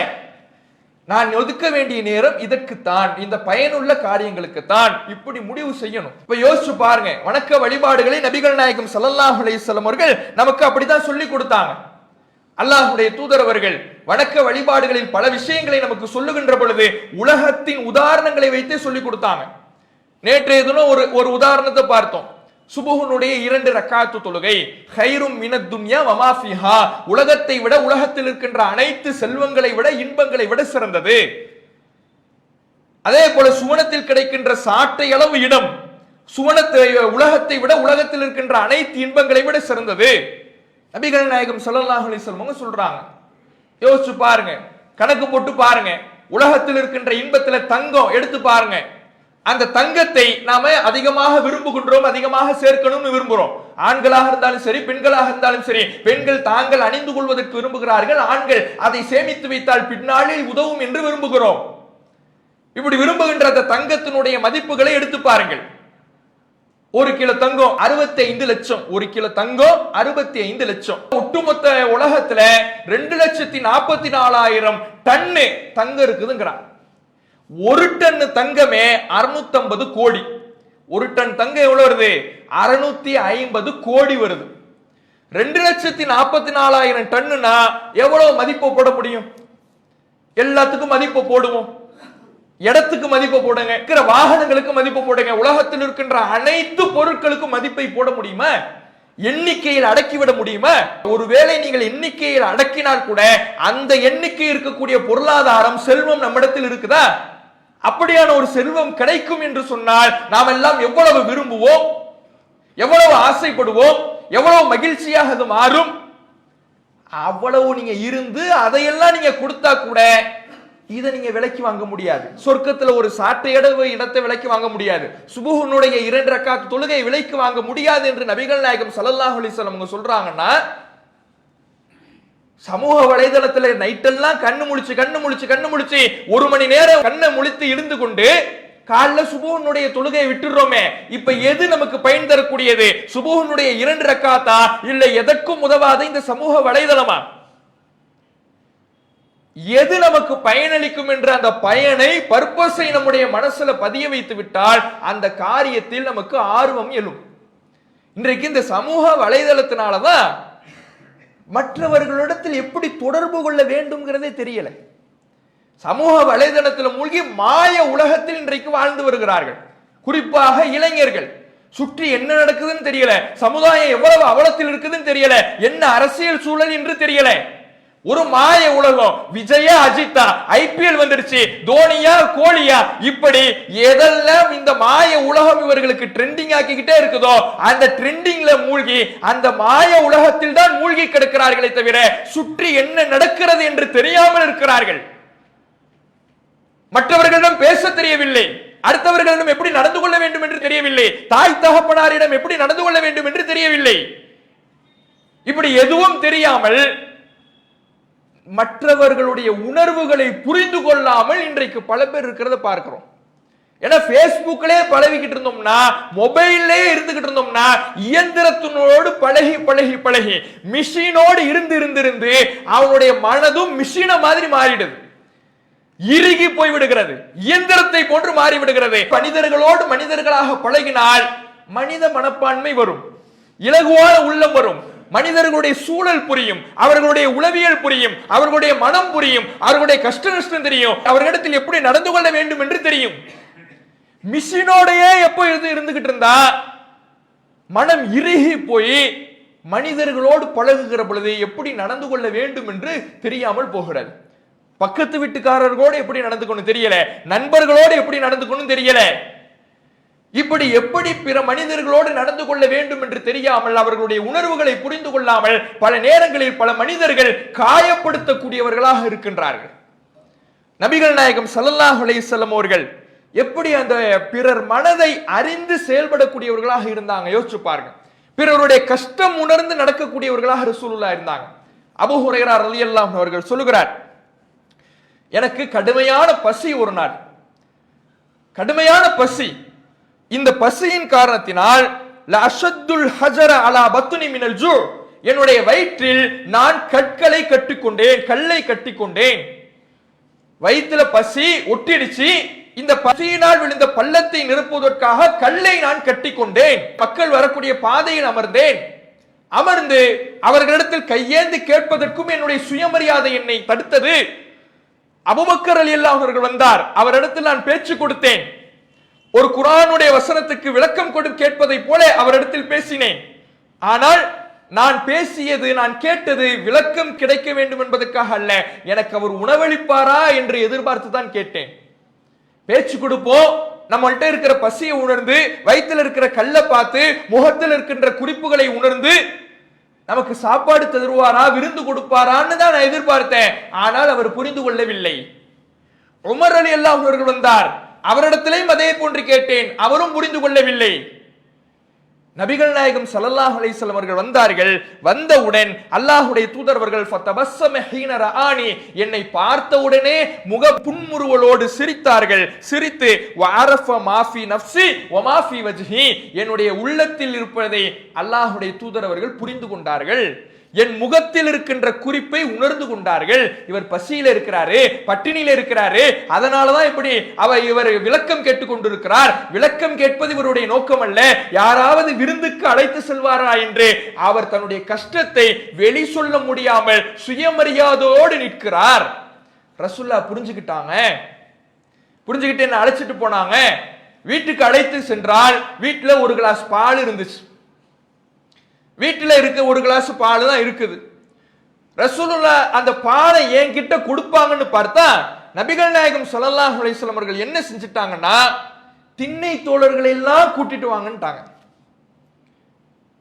நான் ஒதுக்க வேண்டிய நேரம் இதற்குத்தான், இந்த பயனுள்ள காரியங்களுக்கு தான், இப்படி முடிவு செய்யணும். இப்ப யோசிச்சு பாருங்க, வணக்க வழிபாடுகளை நபிகள் நாயகம் ஸல்லல்லாஹு அலைஹி வஸல்லம் அவர்கள் நமக்கு அப்படிதான் சொல்லி கொடுத்தாங்க. அல்லாஹ்வுடைய தூதர் அவர்கள் வணக்க வழிபாடுகளில் பல விஷயங்களை நமக்கு சொல்லுகின்ற பொழுது உலகத்தின் உதாரணங்களை வைத்தே சொல்லி கொடுத்தாங்க. நேற்றைய தினம் ஒரு உதாரணத்தை பார்த்தோம். சுபுஹுனுடைய 2 ரக்காத்து தொழுகை கைரும் மினத் துன்யா வமா ஃபிஹா, உலகத்தை விட, உலகத்தில் இருக்கின்ற அனைத்து செல்வங்களை விட, இன்பங்களை விட சிறந்தது. அதே போல சுவனத்தில் கிடைக்கின்ற சாட்டை அளவு இடம் உலகத்தை விட, உலகத்தில் இருக்கின்ற அனைத்து இன்பங்களை விட சிறந்தது. நபிகள் நாயகம் ஸல்லல்லாஹு அலைஹி வஸல்லம் சொல்றாங்க. யோசிச்சு பாருங்க, கணக்கு போட்டு பாருங்க. உலகத்தில் இருக்கின்ற இன்பத்துல தங்கம் எடுத்து பாருங்க. அந்த தங்கத்தை நாம அதிகமாக விரும்புகின்றோம், அதிகமாக சேர்க்கணும்னு விரும்புகிறோம். ஆண்களாக இருந்தாலும் சரி, பெண்களாக இருந்தாலும் சரி. பெண்கள் தாங்கள் அணிந்து கொள்வதற்கு விரும்புகிறார்கள், ஆண்கள் அதை சேமித்து வைத்தால் பின்னாளில் உதவும் என்று விரும்புகிறோம். இப்படி விரும்புகின்ற அந்த தங்கத்தினுடைய மதிப்புகளை எடுத்து பாருங்கள். 1 கிலோ தங்கம் 65 லட்சம், 1 கிலோ தங்கம் 65 லட்சம். ஒட்டுமொத்த உலகத்துல 2,44,000 டன்னு தங்கம் இருக்குதுங்கிறான். 1 டன் தங்கமே 650 கோடி. 1 டன் தங்கம் எவ்வளவு வருது? 650 கோடி வருது. 2,44,000 டன்னுனா எவ்வளவு மதிப்பு போட முடியும்? எல்லாத்துக்கும் மதிப்பு போடுவோம். இடத்துக்கு மதிப்பு போடுங்க, இருக்கிற வாகனங்களுக்கு மதிப்பு போடுங்க, உலகத்தில் இருக்கின்ற அனைத்து பொருட்களுக்கும் மதிப்பை போட முடியுமா? எண்ணிக்கையில் அடக்கிவிட முடியுமா? ஒருவேளை நீங்கள் எண்ணிக்கையில் அடக்கினால் கூட அந்த எண்ணிக்கை இருக்கக்கூடிய பொருளாதாரம், செல்வம் நம்மிடத்தில் இருக்குதா? அப்படியான ஒரு செல்வம் கிடைக்கும் என்று சொன்னால் நாம் எல்லாம் எவ்வளவு விரும்புவோம், எவ்வளவு ஆசைப்படுவோம், எவ்வளவு மகிழ்ச்சியாக அது மாறும். அவ்வளவு நீங்க இருந்து அதையெல்லாம் நீங்க கொடுத்தா கூட இதை நீங்க விலைக்கு வாங்க முடியாது. சொர்க்கத்துல ஒரு சாட்டை இடத்தை விலைக்கு வாங்க முடியாது. சுபுஹுனுடைய 2 ரக்காத் தொழுகை விலைக்கு வாங்க முடியாது என்று நபிகள் நாயகம் ஸல்லல்லாஹு அலைஹி வஸல்லம் சொல்றாங்கன்னா, சமூக வலைதளத்துல நைட்டெல்லாம் கண்ணு முழிச்சு 1 மணி நேரம் கண்ணை முழித்து இருந்து கொண்டு காலைல சுபுஹுனுடைய தொழுகையை விட்டுறோமே. இப்ப எது நமக்கு பயன் தரக்கூடியது? சுபுஹுனுடைய 2 ரக்காத்தா, இல்ல எதற்கும் உதவாத இந்த சமூக வலைதளமா? எது நமக்கு பயனளிக்கும் என்ற அந்த பயனை, பர்பஸை நம்முடைய மனசுல பதிய வைத்து விட்டால் அந்த காரியத்தில் நமக்கு ஆர்வம் எழும். இன்றைக்கு இந்த சமூக வலைதளத்தினாலதான் மற்றவர்களிடத்தில் எப்படி தொடர்பு கொள்ள வேண்டும்ங்கிறதே தெரியல. சமூக வலைதளத்தில் மூழ்கி மாய உலகத்தில் இன்றைக்கு வாழ்ந்து வருகிறார்கள். குறிப்பாக இளைஞர்கள். சுற்றி என்ன நடக்குதுன்னு தெரியல, சமுதாயம் எவ்வளவு அவலத்தில் இருக்குதுன்னு தெரியல, என்ன அரசியல் சூழல் என்று தெரியல. ஒரு மாய உலகம். விஜயா அஜித்தா, ஐபிஎல் வந்துருச்சு, தோனியா கோலியா, இப்படி எதெல்லாம் இந்த மாய உலகம் இவர்களுக்கு ட்ரெண்டிங் ஆக்கிக்கிட்டே இருக்குதோ அந்த ட்ரெண்டிங்ல மூழ்கி அந்த மாய உலகத்தில் தான் மூழ்கி கிடக்கிறார்களே தவிர சுற்றி என்ன நடக்கிறது என்று தெரியாமல் இருக்கிறார்கள். மற்றவர்களிடம் பேச தெரியவில்லை, அடுத்தவர்களிடம் எப்படி நடந்து கொள்ள வேண்டும் என்று தெரியவில்லை, தாய் தகப்பனாரிடம் எப்படி நடந்து கொள்ள வேண்டும் என்று தெரியவில்லை. இப்படி எதுவும் தெரியாமல் மற்றவர்களுடைய உணர்வுகளை புரிந்து கொள்ளாமல் இன்றைக்கு பல பேர் இருக்கிறத பார்க்கிறோம். ஏன்னா பேஸ்புக்லயே பழகிக்கிட்டு இருந்தோம்னா, மொபைல்லே இருந்துகிட்டு இருந்தோம்னா, இயந்திரத்தினோடு பழகி பழகி பழகி மிஷினோடு இருந்து இருந்து இருந்து அவனுடைய மனதும் மிஷின மாதிரி மாறிடுது, இறுகி போய் விடுகிறது, இயந்திரத்தை போன்று மாறி விடுகிறது. மனிதர்களோடு மனிதர்களாக பழகினால் மனித மனப்பான்மை வரும், இலகுவான உள்ளம் வரும், மனிதர்களுடைய சூழல் புரியும், அவர்களுடைய உளவியல் புரியும், அவர்களுடைய மனம் புரியும், அவர்களுடைய கஷ்ட நஷ்டம் தெரியும், அவர்களிடத்தில் எப்படி நடந்து கொள்ள வேண்டும் என்று தெரியும். மிஷினோடையே எப்போ இருந்துகிட்டு இருந்தா மனம் இறுகி போய் மனிதர்களோடு பழகுகிற பொழுது எப்படி நடந்து கொள்ள வேண்டும் என்று தெரியாமல் போகிறது. பக்கத்து வீட்டுக்காரர்களோடு எப்படி நடந்துக்கணும் தெரியல, நண்பர்களோடு எப்படி நடந்துக்கணும் தெரியல. இப்படி எப்படி பிற மனிதர்களோடு நடந்து கொள்ள வேண்டும் என்று தெரியாமல் அவர்களுடைய உணர்வுகளை புரிந்து கொள்ளாமல் பல நேரங்களில் பல மனிதர்கள் காயப்படுத்தக்கூடியவர்களாக இருக்கின்றார்கள். நபிகள் நாயகம் ஸல்லல்லாஹு அலைஹி வஸல்லம் அவர்கள் எப்படி அந்த பிறர் மனதை அறிந்து செயல்படக்கூடியவர்களாக இருந்தாங்க யோசிச்சு பாருங்க. பிறருடைய கஷ்டம் உணர்ந்து நடக்கக்கூடியவர்களாக ரசூலுல்லாஹ் இருந்தாங்க. அபூ ஹுரைரா ரலியல்லாஹு அன்ஹு அவர்கள் சொல்லுகிறார், எனக்கு கடுமையான பசி ஒரு நாள், கடுமையான பசி. இந்த பசியின் காரணத்தினால் லஅஷத்துல் ஹஜர அலா பத்னி மினல் ஜூ, என்னுடைய வயிற்றில் நான் கற்களை கட்டிக்கொண்டேன், கல்லை கட்டிக்கொண்டேன். வயிற்றுல பசி ஒட்டிடுச்சு, இந்த பசியினால் விழுந்த பள்ளத்தை நிரப்புவதற்காக கல்லை நான் கட்டிக்கொண்டேன். மக்கள் வரக்கூடிய பாதையில் அமர்ந்தேன். அமர்ந்து அவர்களிடத்தில் கையேந்தி கேட்பதற்கும் என்னுடைய சுயமரியாதை என்னை தடுத்தது. அபூபக்கர் ரலியல்லாஹு அவர்கள் வந்தார், அவரிடத்தில் நான் பேச்சு கொடுத்தேன். ஒரு குர்ஆனுடைய வசனத்துக்கு விளக்கம் கொடு கேட்பதை போல அவரிடத்தில் பேசினேன். ஆனால் நான் பேசியது, நான் கேட்டது விளக்கம் கிடைக்க வேண்டும் என்பதற்காக அல்ல, எனக்கு அவர் உணவளிப்பாரா என்று எதிர்பார்த்து தான் கேட்டேன். பேச்சு கொடுப்போம், நம்மள்ட்ட இருக்கிற பசியை உணர்ந்து, வயிற்றில் இருக்கிற கல்லை பார்த்து, முகத்தில் இருக்கின்ற குறிப்புகளை உணர்ந்து நமக்கு சாப்பாடு தருவாரா, விருந்து கொடுப்பாரான்னு தான் நான் எதிர்பார்த்தேன். ஆனால் அவர் புரிந்து கொள்ளவில்லை. உமர் ரலியல்லாஹு அவர்கள் வந்தார், அவரிடத்திலேயும் அதே போன்று கேட்டேன், அவரும் புரிந்து கொள்ளவில்லை. நபிகள் நாயகம் ஸல்லல்லாஹு அலைஹி வஸல்லம் அவர்கள் வந்தார்கள். வந்தவுடன் அல்லாஹ்வுடைய தூதர் அவர்கள் ஃபதபஸ்ஸம ஹீன ரஆனி, என்னை பார்த்தவுடனே முக புன்முறுவலோடு சிரித்தார்கள். சிரித்து வஅரஃப மா ஃபீ நஃப்ஸி வ மா ஃபீ வஜ்ஹி, என்னுடைய உள்ளத்தில் இருப்பதை அல்லாஹ்வுடைய தூதர் அவர்கள் புரிந்து கொண்டார்கள். என் முகத்தில் இருக்கின்ற குறிப்பை உணர்ந்து கொண்டார்கள். இவர் பசியில இருக்கிறாரு, பட்டினியில இருக்கிறாரு, அதனாலதான் இப்படி இவர் விளக்கம் கேட்டுக் கொண்டிருக்கிறார். விளக்கம் கேட்பது இவருடைய நோக்கம் அல்ல, யாராவது விருந்துக்கு அழைத்து செல்வாரா என்று அவர் தன்னுடைய கஷ்டத்தை வெளி சொல்ல முடியாமல் சுயமரியாதையோடு நிற்கிறார். ரசூலுல்லாஹ் புரிஞ்சுக்கிட்டாங்க. புரிஞ்சுக்கிட்டு என்ன அழைச்சிட்டு போனாங்க. வீட்டுக்கு அழைத்து சென்றால் வீட்டுல ஒரு கிளாஸ் பால் இருந்துச்சு. வீட்டில் இருக்க ஒரு கிளாஸ் பால் தான் இருக்குது. ரசூலுல்லாஹ் அந்த பாலை என்கிட்ட கொடுப்பாங்கன்னு பார்த்தா நபிகள் நாயகம் ஸல்லல்லாஹு அலைஹி வஸல்லம் அவர்கள் என்ன செஞ்சிட்டாங்கன்னா, திண்ணை தோழர்களை எல்லாம் கூட்டிட்டு வாங்கன்ட்டாங்க.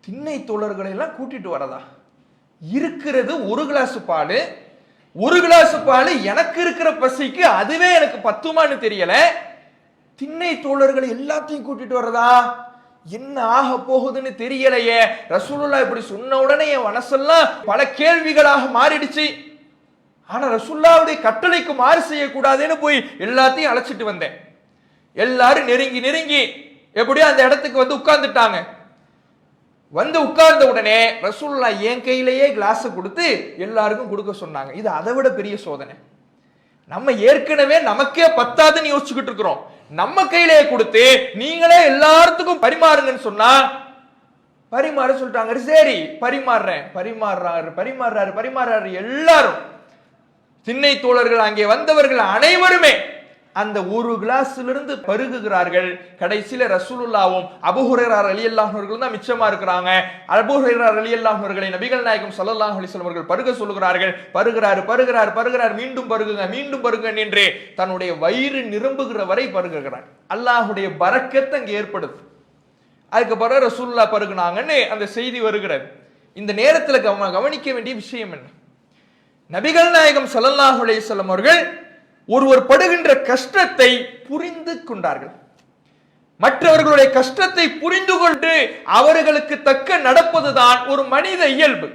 திண்ணை தோழர்களை எல்லாம் கூட்டிட்டு வரதா? இருக்கிறது ஒரு கிளாஸ் பால், ஒரு கிளாஸ் பால் எனக்கு இருக்கிற பசிக்கு அதுவே எனக்கு பத்துமான்னு தெரியல, திண்ணை தோழர்களை எல்லாத்தையும் கூட்டிட்டு வரதா? என்ன ஆக போகுதுன்னு தெரியலையே. ரசூலுல்லாஹ் இப்படி சொன்ன உடனே என் மனசெல்லாம் பல கேள்விகளாக மாறிடுச்சு. ஆனா ரசூலுல்லாஹ்வுடைய கட்டளைக்கு மாறு செய்யக்கூடாதுன்னு போய் எல்லாத்தையும் அழைச்சிட்டு வந்தேன். எல்லாரும் நெருங்கி நெருங்கி எப்படியோ அந்த இடத்துக்கு வந்து உட்கார்ந்துட்டாங்க. வந்து உட்கார்ந்த உடனே ரசூலுல்லாஹ் என் கையிலேயே கிளாஸ் கொடுத்து எல்லாருக்கும் கொடுக்க சொன்னாங்க. இது அதை விட பெரிய சோதனை. நம்ம ஏற்கனவே நமக்கே பத்தாதுன்னு யோசிச்சுக்கிட்டு இருக்கிறோம். நம்ம கையிலே கொடுத்து நீங்களே எல்லாத்துக்கும் பரிமாறுங்கன்னு சொன்னா பரிமாற சொல்லிட்டாங்க. சரி பரிமாறுறேன், பரிமாறுறாரு எல்லாரும். திண்ணை தோழர்கள், அங்கே வந்தவர்கள் அனைவருமே அந்த ஒரு கிளாஸிலிருந்து பருகுகிறார்கள். கடைசியில ரசூலுல்லாவும் அபூ ஹுரைரா ரலியல்லாஹு அவர்கள் தான் மிச்சமா இருக்கிறாங்க. அபூ ஹுரைரா ரலியல்லாஹு அவர்களை நபிகள் நாயகம் ஸல்லல்லாஹு அலைஹி வஸல்லம் அவர்கள் பருக சொல்லுகிறார்கள். பருகிறார், மீண்டும் பருகுங்க என்று தன்னுடைய வயிறு நிரம்புகிற வரை பருகுகிறார். அல்லாஹ்வுடைய பரக்கத் அங்கே ஏற்படுது. அதுக்கப்புறம் ரசூலுல்லாஹ் பருகுனாங்கன்னு அந்த செய்தி வருகிறது. இந்த நேரத்தில் கவனிக்க வேண்டிய விஷயம் என்ன? நபிகள் நாயகம் ஸல்லல்லாஹு அலைஹி வஸல்லம் அவர்கள் ஒருவர் படுகின்ற கஷ்டத்தை புரிந்து கொண்டார்கள். மற்றவர்களுடைய கஷ்டத்தை புரிந்து கொண்டு அவர்களுக்கு தக்க நடப்பதுதான் ஒரு மனித இயல்பு.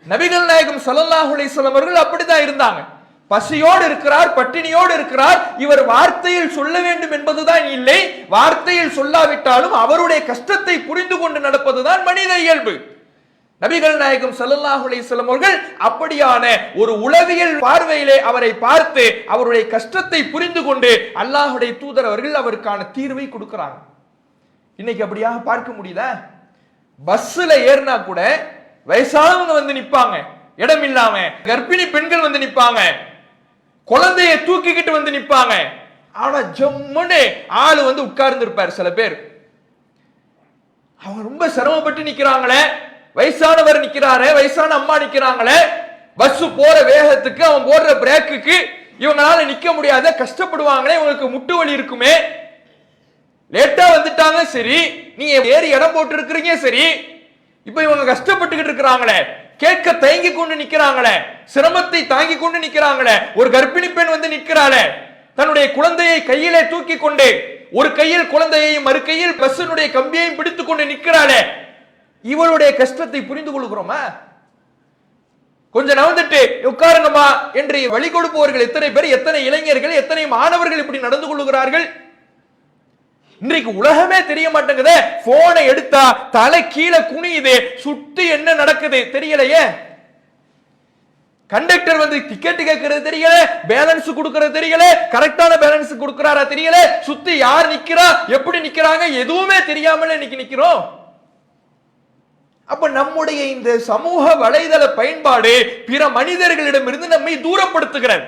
நபிகள் நாயகம் ஸல்லல்லாஹு அலைஹி வஸல்லம் அவர்கள் அப்படிதான் இருந்தாங்க. பசியோடு இருக்கிறார், பட்டினியோடு இருக்கிறார். இவர் வார்த்தையில் சொல்ல வேண்டும் என்பதுதான் இல்லை, வார்த்தையில் சொல்லாவிட்டாலும் அவருடைய கஷ்டத்தை புரிந்து கொண்டு நடப்பதுதான் மனித இயல்பு. நபிகள் நாயகம் ஸல்லல்லாஹு அலைஹி வஸல்லம் அவர்கள் அப்படியான ஒரு உளவியல் பார்வையிலே அவரை பார்த்து அவருடைய கஷ்டத்தை புரிந்து கொண்டு அல்லாஹ்வுடைய தூதர் அவர்கள் அவருக்கான தீர்வை கொடுக்கிறாங்க. இன்னைக்கு அப்படியாக பார்க்க முடியல. பஸ்ல ஏறினா கூட வயசானவங்க வந்து நிப்பாங்க, இடம் இல்லாம. கர்ப்பிணி பெண்கள் வந்து நிப்பாங்க, குழந்தையை தூக்கிக்கிட்டு வந்து நிப்பாங்க. ஆனா ஜம்முன்னு ஆளு வந்து உட்கார்ந்து இருப்பார். சில பேர் அவங்க ரொம்ப சிரமப்பட்டு நிக்கிறாங்களே, வயசானவர் நிக்கிறாரே, வயசான அம்மா நிக்கிறாங்களே, பஸ் போற வேகத்துக்கு அவன் போடுற பிரேக்குக்கு இவங்களால நிக்க முடியாத கஷ்டப்படுவாங்களே, இவங்களுக்கு முட்டு வலி இருக்குமே, லேட்டா வந்துட்டாங்க சரி, நீங்க ஏறி இடம் போட்டு இருக்கிறீங்க சரி, இப்ப இவங்க கஷ்டப்பட்டுக்கிட்டு இருக்கிறாங்களே, கேட்க தயங்கி கொண்டு நிக்கிறாங்களே, சிரமத்தை தாங்கி கொண்டு நிக்கிறாங்களே. ஒரு கர்ப்பிணி பெண் வந்து நிற்கிறாளே, தன்னுடைய குழந்தையை கையிலே தூக்கி கொண்டு, ஒரு கையில் குழந்தையையும் மறு கையில் பஸ்ஸினுடைய கம்பியையும் பிடித்துக் கொண்டு நிற்கிறாளே, இவளுடைய கஷ்டத்தை புரிந்து கொள்கிறோமா? கொஞ்சம் நவந்துட்டு உட்காருங்கம்மா என்று வழி கொடுப்பவர்கள் எத்தனை பேர், எத்தனை இளைஞர்கள், எத்தனை மாணவர்கள் இப்படி நடந்து கொள்கிறார்கள்? இன்றைக்கு உலகமே தெரிய மாட்டேங்குது. போனை எடுத்தா தலை கீழே குனியுது, சுத்தி என்ன நடக்குது தெரியலையே. கண்டக்டர் வந்து டிக்கெட் கேட்கறது தெரியல, பேலன்ஸ் கொடுக்கறது தெரியல, கரெக்டான பேலன்ஸ் கொடுக்கறாரா தெரியல, சுத்தி யார் நிக்கிறா, எப்படி நிக்கிறாங்க, எதுவுமே தெரியாமல இன்னைக்கு நிக்கிறோம். அப்ப நம்முடைய இந்த சமூக வலைதள பயன்பாடு பிற மனிதர்களிடமிருந்து நம்மை தூரப்படுத்துகிறது,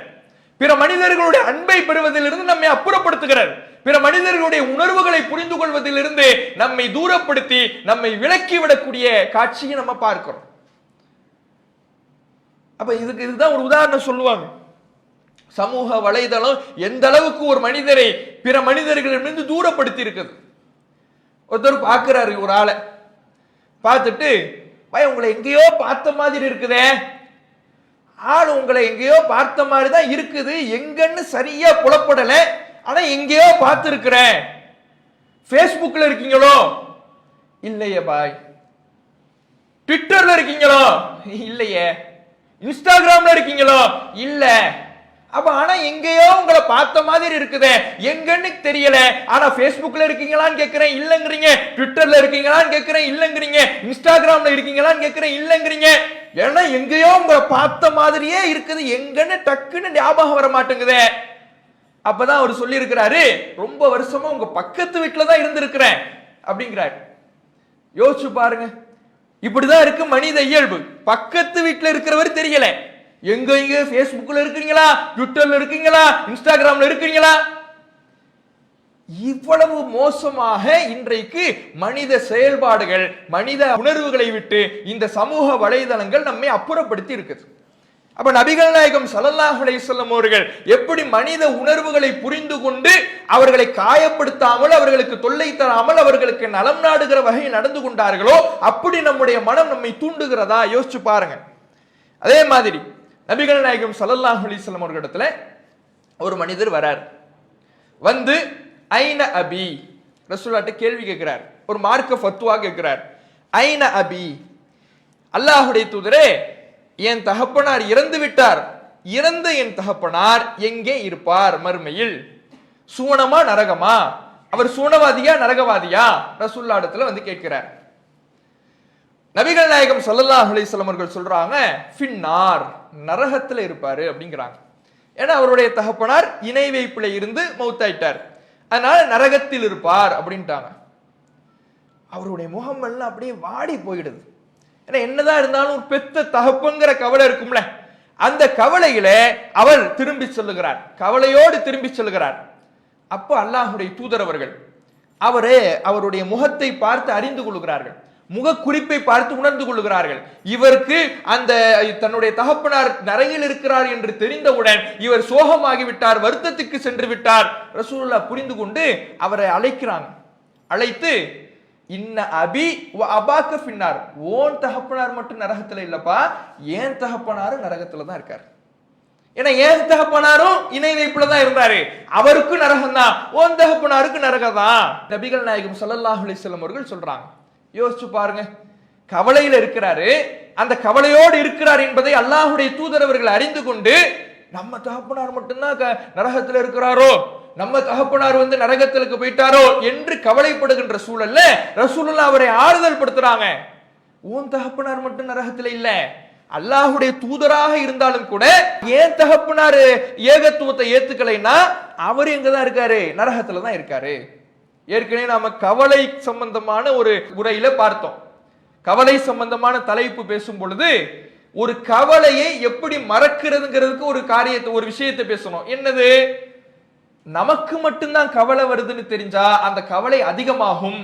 பிற மனிதர்களுடைய அன்பை பெறுவதிலிருந்து நம்மை அப்புறப்படுத்துகிறது, பிற மனிதர்களுடைய உணர்வுகளை புரிந்து கொள்வதிலிருந்து நம்மை தூரப்படுத்தி நம்மை விலக்கிவிடக்கூடிய காட்சியை நம்ம பார்க்கிறோம். அப்ப இதுதான் ஒரு உதாரணம் சொல்லுவாங்க. சமூக வலைதளம் எந்த அளவுக்கு ஒரு மனிதரை பிற மனிதர்களிடமிருந்து தூரப்படுத்தி இருக்குது. ஒருத்தர் பார்க்கிறாரு ஒரு ஆளை, பார்த்துட்டு உங்களை எங்கேயோ பார்த்த மாதிரி இருக்குதே, ஆள் உங்களை எங்கேயோ பார்த்த மாதிரி தான் இருக்குது, எங்கன்னு சரியா புலப்படல, ஆனா எங்கேயோ பார்த்திருக்கிறேன். பேஸ்புக்ல இருக்கீங்களோ? இல்லையே பாய். ட்விட்டர்ல இருக்கீங்களோ? இல்லையே. இன்ஸ்டாகிராம்ல இருக்கீங்களோ? இல்ல. அப்ப ஆனா எங்கேயோ உங்களை பார்த்த மாதிரி இருக்குதே, எங்கன்னு தெரியல. ஆனா பேஸ்புக்ல இருக்கீங்களான்னு கேட்கிறேன், இல்லங்கிறீங்க. ட்விட்டர்ல இருக்கீங்களான்னு கேட்கிறேன், இல்லங்கிறீங்க. இன்ஸ்டாகிராம்ல இருக்கீங்களான்னு கேட்கிறேன், இல்லங்கிறீங்க. ஏன்னா எங்கேயோ உங்களை பார்த்த மாதிரியே இருக்குது, எங்கன்னு டக்குன்னு ஞாபகம் வர மாட்டேங்குதே. அப்பதான் அவர் சொல்லி இருக்கிறாரு, ரொம்ப வருஷமா உங்க பக்கத்து வீட்டுல தான் இருந்திருக்கிறேன் அப்படிங்கிறார். யோசிச்சு பாருங்க, இப்படிதான் இருக்கு மனித இயல்பு. பக்கத்து வீட்டுல இருக்கிறவர் தெரியல, எங்க பேஸ்புக்ல இருக்கீங்களா, ட்விட்டர்ல இருக்கீங்களா, இன்ஸ்டாகிராம்ல இருக்கீங்களா. இவ்வளவு மோசமாக இன்றைக்கு மனித செயல்பாடுகள், மனித உணர்வுகளை விட்டு இந்த சமூக வலைதளங்கள் நம்மை அப்புறப்படுத்தி இருக்குது. அப்ப நபிகள் நாயகம் ஸல்லல்லாஹு அலைஹி வஸல்லம் அவர்கள் எப்படி மனித உணர்வுகளை புரிந்து கொண்டு அவர்களை காயப்படுத்தாமல், அவர்களுக்கு தொல்லை தராமல், அவர்களுக்கு நலம் நாடுகிற வகையில் நடந்து கொண்டார்களோ அப்படி நம்முடைய மனம் நம்மை தூண்டுகிறதா யோசிச்சு பாருங்க. அதே மாதிரி நபிகள் நாயகம் ஸல்லல்லாஹு அலைஹி வஸல்லம் அவர்களிடத்துல ஒரு மனிதர் வரார். வந்து ஐன அபி, ரசூலுல்லாஹ்ட்ட கேள்வி கேட்கிறார், ஒரு மார்க்க ஃபத்வா கேட்கிறார். ஐன அபி, அல்லாஹ்வுடைய தூதரே, என் தகப்பனார் இறந்து விட்டார், இறந்த என் தகப்பனார் எங்கே இருப்பார் மறுமையில்? சூனமா நரகமா? அவர் சூனவாதியா நரகவாதியா? ரசூலுல்லாஹ் இடத்துல வந்து கேட்கிறார். நபிகள் நாயகம் ஸல்லல்லாஹு அலைஹி வஸல்லம் அவர்கள் சொல்றாங்க, ஃபின்னார், நரகத்துல இருப்பாரு அப்படிங்கிறாங்க. ஏன்னா அவருடைய தகப்பனார் இணை வைப்புல இருந்து மௌத்தாயிட்டார், அதனால நரகத்தில் இருப்பார் அப்படின்ட்டாங்க. அவருடைய முகம் எல்லாம் அப்படியே வாடி போயிடுது. ஏன்னா என்னதான் இருந்தாலும் ஒரு பெத்த தகப்பங்கிற கவலை இருக்கும்ல, அந்த கவலையில அவர் திரும்பி சொல்லுகிறார், கவலையோடு திரும்பி சொல்லுகிறார். அப்போ அல்லாஹுடைய தூதர் அவர்கள் அவரே அவருடைய முகத்தை பார்த்து அறிந்து கொள்கிறார்கள், முக குறிப்பை பார்த்து உணர்ந்து கொள்கிறார்கள். இவருக்கு அந்த தன்னுடைய தகப்பனார் நரகில் இருக்கிறார் என்று தெரிந்தவுடன் இவர் சோகமாகிவிட்டார், வருத்தத்துக்கு சென்று விட்டார். ரசூலுல்லாஹ் புரிந்து கொண்டு அவரை அழைக்கிறாங்க. அழைத்து இன்ன அபி வ அபாக்க ஃபின்னார், ஓன் தகப்பனார் மட்டும் நரகத்துல இல்லப்பா, ஏன் தகப்பனாரும் நரகத்துல தான் இருக்காரு. ஏன்னா ஏன் தகப்பனாரும் இணை வைப்புல தான் இருந்தாரு, அவருக்கும் நரகம் தான், ஓன் தகப்பனாருக்கு நரகம் தான். நபிகள் நாயகம் ஸல்லல்லாஹு அலைஹி வஸல்லம் அவர்கள் சொல்றாங்க. யோசிச்சு பாருங்க, கவலையில இருக்கிறாரு, அந்த கவலையோடு இருக்கிறார் என்பதை அல்லாஹுடைய தூதர் அவர்கள் அறிந்து கொண்டு நம்ம தகப்பனார் மட்டும்தான் நரகத்தில் இருக்கிறாரோ, நம்ம தகப்பனார் நரகத்திற்கு போயிட்டாரோ என்று கவலைப்படுகின்ற சூழல்ல ரசூலுல்லாஹ் அவரை ஆறுதல் படுத்துறாங்க. உன் தகப்பனார் மட்டும் நரகத்தில் இல்ல, அல்லாஹுடைய தூதராக இருந்தாலும் கூட ஏன் தகப்பனார் ஏகத்துவத்தை ஏத்துக்கலைன்னா அவர் எங்கதான் இருக்காரு, நரகத்துல தான் இருக்காரு. ஏற்கனவே நாம கவலை சம்பந்தமான ஒரு உரையில பார்த்தோம். கவலை சம்பந்தமான தலைப்பு பேசும் பொழுது ஒரு கவலையை எப்படி மறக்கிறதுங்கிறதுக்கு ஒரு காரியத்தை, ஒரு விஷயத்தை பேசணும். என்னது, நமக்கு மட்டும்தான் கவலை வருதுன்னு தெரிஞ்சா அந்த கவலை அதிகமாகும்.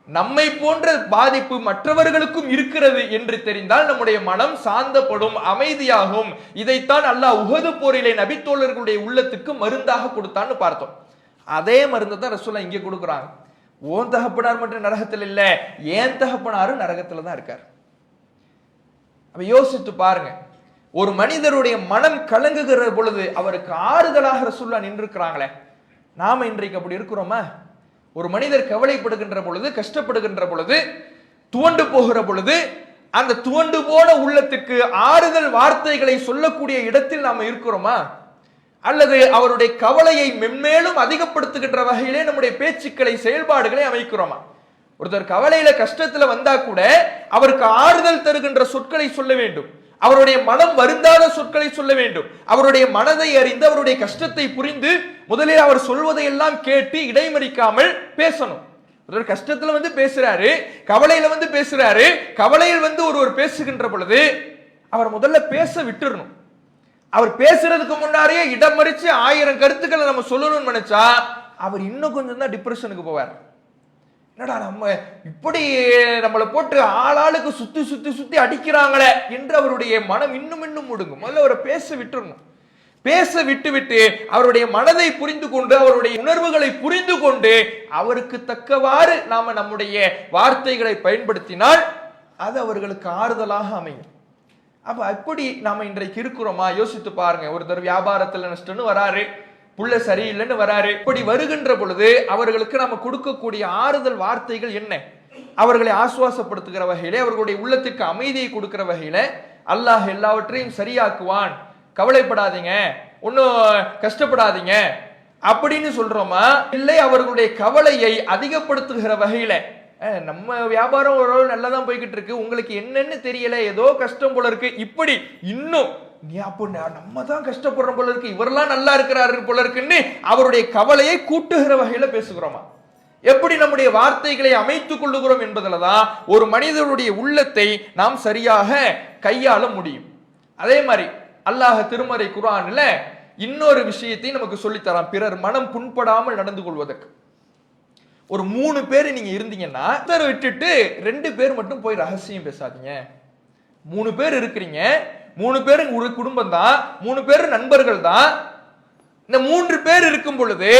நம்மை போன்ற பாதிப்பு மற்றவர்களுக்கும் இருக்கிறது என்று தெரிந்தால் நம்முடைய மனம் சாந்தப்படும், அமைதியாகும். இதைத்தான் அல்லாஹ் உஹது போரிலே நபித்தோழர்களுடைய உள்ளத்துக்கு மருந்தாக கொடுத்தான்னு பார்த்தோம். அதே மருந்து தான் ரசூலுல்லாஹ் இங்கே கொடுக்குறாங்க. ஓன் தகப்பனார் மட்டும் நரகத்தில் இல்ல, ஏன் தகப்பனாரும் நரகத்துல தான் இருக்கார். அப்ப யோசித்து பாருங்க, ஒரு மனிதருடைய மனம் கலங்குகிற பொழுது அவருக்கு ஆறுதலாக ரசூலுல்லாஹ் நின்றுக்கிறாங்களே, நாம இன்றைக்கு அப்படி இருக்கிறோமா? ஒரு மனிதர் கவலைப்படுகின்ற பொழுது, கஷ்டப்படுகின்ற பொழுது, துவண்டு போகிற பொழுது அந்த துவண்டு போன உள்ளத்துக்கு ஆறுதல் வார்த்தைகளை சொல்லக்கூடிய இடத்தில் நாம இருக்கிறோமா? அல்லது அவருடைய கவலையை மென்மேலும் அதிகப்படுத்துகின்ற வகையிலே நம்முடைய பேச்சுக்களை, செயல்பாடுகளை அமைக்கிறோமா? ஒருத்தர் கவலையில கஷ்டத்துல வந்தா கூட அவருக்கு ஆறுதல் தருகின்ற சொற்களை சொல்ல வேண்டும், அவருடைய மனம் வருந்தாத சொற்களை சொல்ல வேண்டும். அவருடைய மனதை அறிந்து அவருடைய கஷ்டத்தை புரிந்து முதலில் அவர் சொல்வதையெல்லாம் கேட்டு இடைமறிக்காமல் பேசணும். ஒரு கஷ்டத்துல பேசுறாரு, கவலையில பேசுறாரு, கவலையில் ஒருவர் பேசுகின்ற பொழுது அவர் முதல்ல பேச விட்டுறணும். அவர் பேசுறதுக்கு முன்னாடியே இடம் மறிச்சு 1000 கருத்துக்களை நம்ம சொல்லணும்னு நினைச்சா அவர் இன்னும் கொஞ்சம் தான் டிப்ரெஷனுக்கு போவார். என்னடா நம்ம இப்படி நம்மளை போட்டு ஆளாளுக்கு சுத்தி சுத்தி சுத்தி அடிக்கிறாங்களே என்று அவருடைய மனம் இன்னும் இன்னும் முடுங்கும். முதல்ல அவரை பேச விட்டுறணும். பேச விட்டு அவருடைய மனதை புரிந்து கொண்டு, அவருடைய உணர்வுகளை புரிந்து கொண்டு அவருக்கு தக்கவாறு நாம நம்முடைய வார்த்தைகளை பயன்படுத்தினால் அது அவர்களுக்கு ஆறுதலாக அமையும். அப்ப அப்படி நாம இன்றைக்கு இருக்கிறோமா? யோசித்து பாருங்க. ஒருத்தர் வியாபாரத்துல நஷ்டம்னு வராரு, புள்ள சரியில்லைன்னு வராரு. இப்படி வருகின்ற பொழுது அவர்களுக்கு நாம கொடுக்கக்கூடிய ஆறுதல் வார்த்தைகள் என்ன? அவர்களை ஆசுவாசப்படுத்துகிற வகையில, அவர்களுடைய உள்ளத்துக்கு அமைதியை கொடுக்கிற வகையில, அல்லாஹ் எல்லாவற்றையும் சரியாக்குவான், கவலைப்படாதீங்க, ஒன்னும் கஷ்டப்படாதீங்க அப்படின்னு சொல்றோமா? இல்லை அவர்களுடைய கவலையை அதிகப்படுத்துகிற வகையில, நம்ம வியாபாரம் ஓரளவு நல்லதான் போய்கிட்டு இருக்கு, உங்களுக்கு என்னன்னு தெரியல, ஏதோ கஷ்டம் போல இருக்கு, இப்படி இன்னும் நீ அப்போ நம்ம தான் கஷ்டப்படுறோம் போல இருக்கு, இவரெல்லாம் நல்லா இருக்கிறாரு போல இருக்குன்னு அவருடைய கவலையை கூட்டுகிற வகையில பேசுகிறோமா? எப்படி நம்முடைய வார்த்தைகளை அமைத்துக் கொள்ளுகிறோம் என்பதுலதான் ஒரு மனிதனுடைய உள்ளத்தை நாம் சரியாக கையாள முடியும். அதே மாதிரி அல்லாஹ் திருமறை குர்ஆன்ல இன்னொரு விஷயத்தை நமக்கு சொல்லித்தரான், பிறர் மனம் புண்படாமல் நடந்து கொள்வதற்கு. ஒரு 3 பேர் நீங்க இருந்தீங்கன்னா விட்டுட்டு 2 பேர் மட்டும் போய் ரகசியம் பேசாதீங்க. 3 பேர் இருக்கிறீங்க, 3 பேர் ஒரு குடும்பம் தான், 3 பேர் நண்பர்கள் தான். இந்த 3 பேர் இருக்கும் பொழுது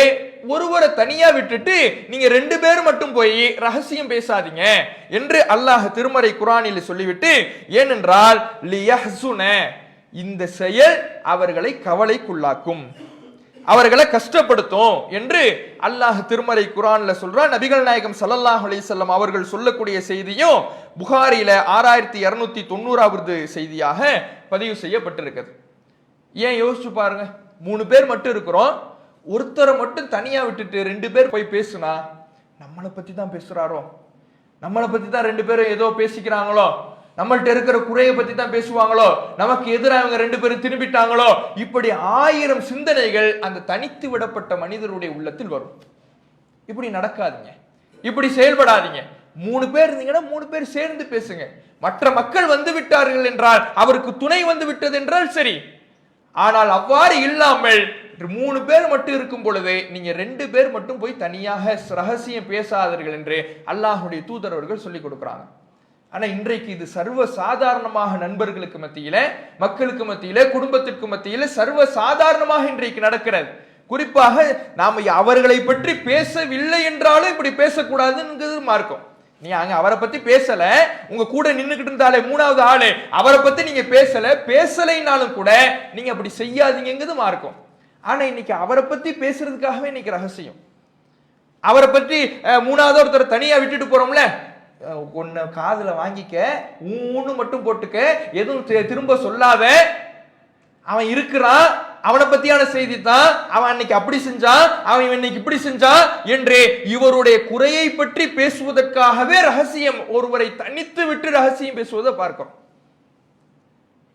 ஒருவரை தனியா விட்டுட்டு நீங்க 2 பேர் மட்டும் போய் ரகசியம் பேசாதீங்க என்று அல்லாஹ் திருமறை குர்ஆனில் சொல்லிவிட்டு, ஏனென்றால் லியஹ்சுன, இந்த செயல் அவர்களை கவலைக்குள்ளாக்கும், அவர்களை கஷ்டப்படுத்தும் என்று அல்லாஹ் திருமறை குர்ஆன்ல சொல்றான். நபிகள் நாயகம் ஸல்லல்லாஹு அலைஹி வஸல்லம் அவர்கள் சொல்லக்கூடிய செய்தியும் புகாரில 6290வது செய்தியாக பதிவு செய்யப்பட்டிருக்கிறது. ஏன் யோசிச்சு பாருங்க, 3 பேர் மட்டும் இருக்கிறோம், ஒருத்தரை மட்டும் தனியா விட்டுட்டு 2 பேர் போய் பேசுனா நம்மளை பத்தி தான் பேசுறாரோ, நம்மளை பத்தி தான் 2 பேரும் ஏதோ பேசிக்கிறாங்களோ, நம்மள்ட்ட இருக்கிற குறையை பத்தி தான் பேசுவாங்களோ, நமக்கு எதிராக அவங்க 2 பேரும் திரும்பிட்டாங்களோ, இப்படி 1000 சிந்தனைகள் அந்த தனித்து விடப்பட்ட மனிதருடைய உள்ளத்தில் வரும். இப்படி நடக்காதீங்க, இப்படி செயல்படாதீங்க. 3 பேர் இருந்தீங்கன்னா 3 பேர் சேர்ந்து பேசுங்க. மற்ற மக்கள் வந்து விட்டார்கள் என்றால், அவருக்கு துணை வந்து விட்டது என்றால் சரி, ஆனால் அவ்வாறு இல்லாமல் 3 பேர் மட்டும் இருக்கும் பொழுது நீங்க 2 பேர் மட்டும் போய் தனியாக ரகசியம் பேசாதீர்கள் என்று அல்லாஹ்வுடைய தூதர் அவர்கள் சொல்லிக் கொடுக்குறாங்க. ஆனா இன்றைக்கு இது சர்வ சாதாரணமாக நண்பர்களுக்கு மத்தியில, மக்களுக்கு மத்தியில, குடும்பத்திற்கு மத்தியில சர்வ சாதாரணமாக இன்றைக்கு நடக்கிறது. குறிப்பாக நாம அவர்களை பற்றி பேசவில்லை என்றாலும் இப்படி பேசக்கூடாதுங்கிறது மார்க்கம். நீ அங்க அவரை பத்தி பேசல, உங்க கூட நின்னுகிட்டு இருந்தாலே 3வது ஆளு அவரை பத்தி நீங்க பேசலைனாலும் கூட நீங்க அப்படி செய்யாதீங்கிறது மார்க்கம். ஆனா இன்னைக்கு அவரை பத்தி பேசுறதுக்காகவே இன்னைக்கு ரகசியம். அவரை பற்றி 3வது ஒருத்தர் தனியா விட்டுட்டு போறோம்ல, உன்னை காதுல வாங்கிக்க, ஊன்னு மட்டும் போட்டுக்க, எதுவும் திரும்ப சொல்லாத, அவன் இருக்கிறான், அவனை பத்தியான செய்தி தான், அவன் அன்னைக்கு அப்படி செஞ்சான், அவன் இன்னைக்கு இப்படி செஞ்சான் என்று இவருடைய குறையை பற்றி பேசுவதற்காகவே ரகசியம், ஒருவரை தனித்து விட்டு ரகசியம் பேசுவதை பார்க்கிறோம்.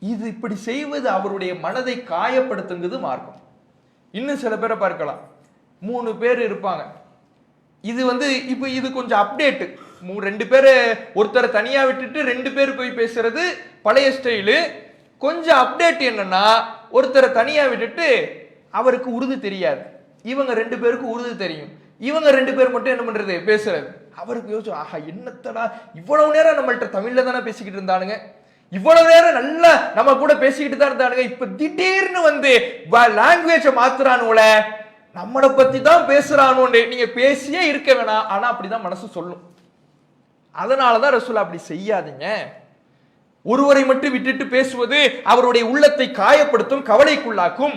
இது இப்படி செய்வது அவருடைய மனதை காயப்படுத்துங்கிறது மார்க்கம். இன்னும் சில பேரை பார்க்கலாம், 3 பேர் இருப்பாங்க. இது இப்ப இது கொஞ்சம் அப்டேட். 2 பேர் ஒருத்தரை தனியா விட்டுட்டு 2 பேர் போய் பேசுறது பழைய ஸ்டைலு. கொஞ்சம் அப்டேட் என்னன்னா, ஒருத்தரை தனியா விட்டுட்டு அவருக்கு உருது தெரியாது, இவங்க 2 பேருக்கு உருது தெரியும், இவங்க 2 பேர் மட்டும் என்ன பண்றது பேசுறது. அவருக்கு யோசிச்சு, ஆஹா என்னத்தடா இவ்வளவு நேரம் நம்மள்ட்ட தமிழ்ல தானே பேசிக்கிட்டு இருந்தானுங்க, இவ்வளவு நேரம் நல்லா நம்ம கூட பேசிக்கிட்டு தான் இருந்தானுங்க, இப்ப திடீர்னு லாங்குவேஜ மாத்துறானுல, நம்மளை பத்தி தான் பேசுறானு நீங்க பேசியே இருக்க வேணாம். ஆனா அப்படிதான் மனசு சொல்லும். அதனாலதான் ரசூல் அப்படி செய்யாதீங்க. ஒருவரை மட்டும் விட்டுட்டு பேசுவது அவருடைய உள்ளத்தை காயப்படுத்தும், கவலைக்குள்ளாக்கும்.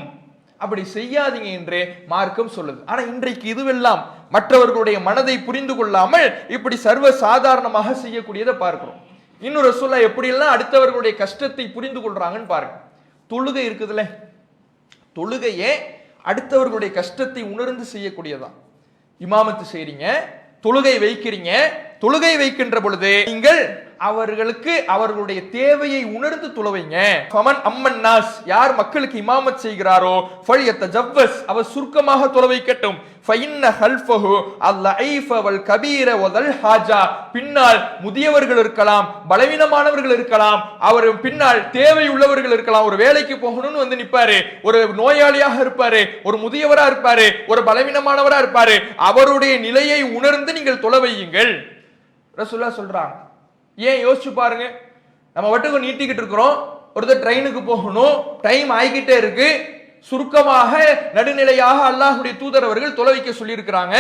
அப்படி செய்யாதீங்க என்று மார்க்கம் சொல்லுது. ஆனா இன்றைக்கு இதுவெல்லாம் மற்றவர்களுடைய மனதை புரிந்து கொள்ளாமல் இப்படி சர்வ சாதாரணமாக செய்யக்கூடியதை பார்க்கிறோம். இன்னொரு ரசூலுல்லாஹ் எப்படியெல்லாம் அடுத்தவர்களுடைய கஷ்டத்தை புரிந்து கொள்றாங்கன்னு பாருங்க. தொழுகை இருக்குதுல்ல, தொழுகையே அடுத்தவர்களுடைய கஷ்டத்தை உணர்ந்து செய்யக்கூடியதான். இமாமத்து செய்றீங்க, தொழுகை வைக்கிறீங்க, தொழுகை வைக்கின்ற பொழுது நீங்கள் அவர்களுக்கு அவர்களுடைய தேவையை உணர்ந்து தொழுவைங்க. ஃபமன் அம்மன் நாஸ், யார் மக்களுக்கு இமாமத் செய்கிறாரோ ஃபல்யத்தஜவ்வஸ், அவர் சுருக்கமாக தொழ வைக்கட்டும். ஃபஇன்ன ஹல்ஃபஹு அல்லைஃப வல் கபீர வதல் ஹாஜா, பின்னால் முதியவர்கள் இருக்கலாம், பலவீனமானவர்கள் இருக்கலாம், அவர் பின்னால் தேவை உள்ளவர்கள் இருக்கலாம். ஒரு வேலைக்கு போகணும்னு நிப்பாரு, ஒரு நோயாளியாக இருப்பாரு, ஒரு முதியவரா இருப்பாரு, ஒரு பலவீனமானவரா இருப்பாரு, அவருடைய நிலையை உணர்ந்து நீங்கள் தொழ வையுங்கள் ரசூலுல்லாஹ் சொல்றாங்க. ஏன் யோசிச்சு பாருங்க, நம்ம வட்டுக்கு நீட்டிக்கிட்டு இருக்கிறோம், ஒருத்தர் ட்ரெயினுக்கு போகணும், டைம் ஆகிக்கிட்டே இருக்கு, சுருக்கமாக நடுநிலையாக அல்லாஹ்வுடைய தூதர் அவர்கள் தொலை வைக்க சொல்லி இருக்கிறாங்க.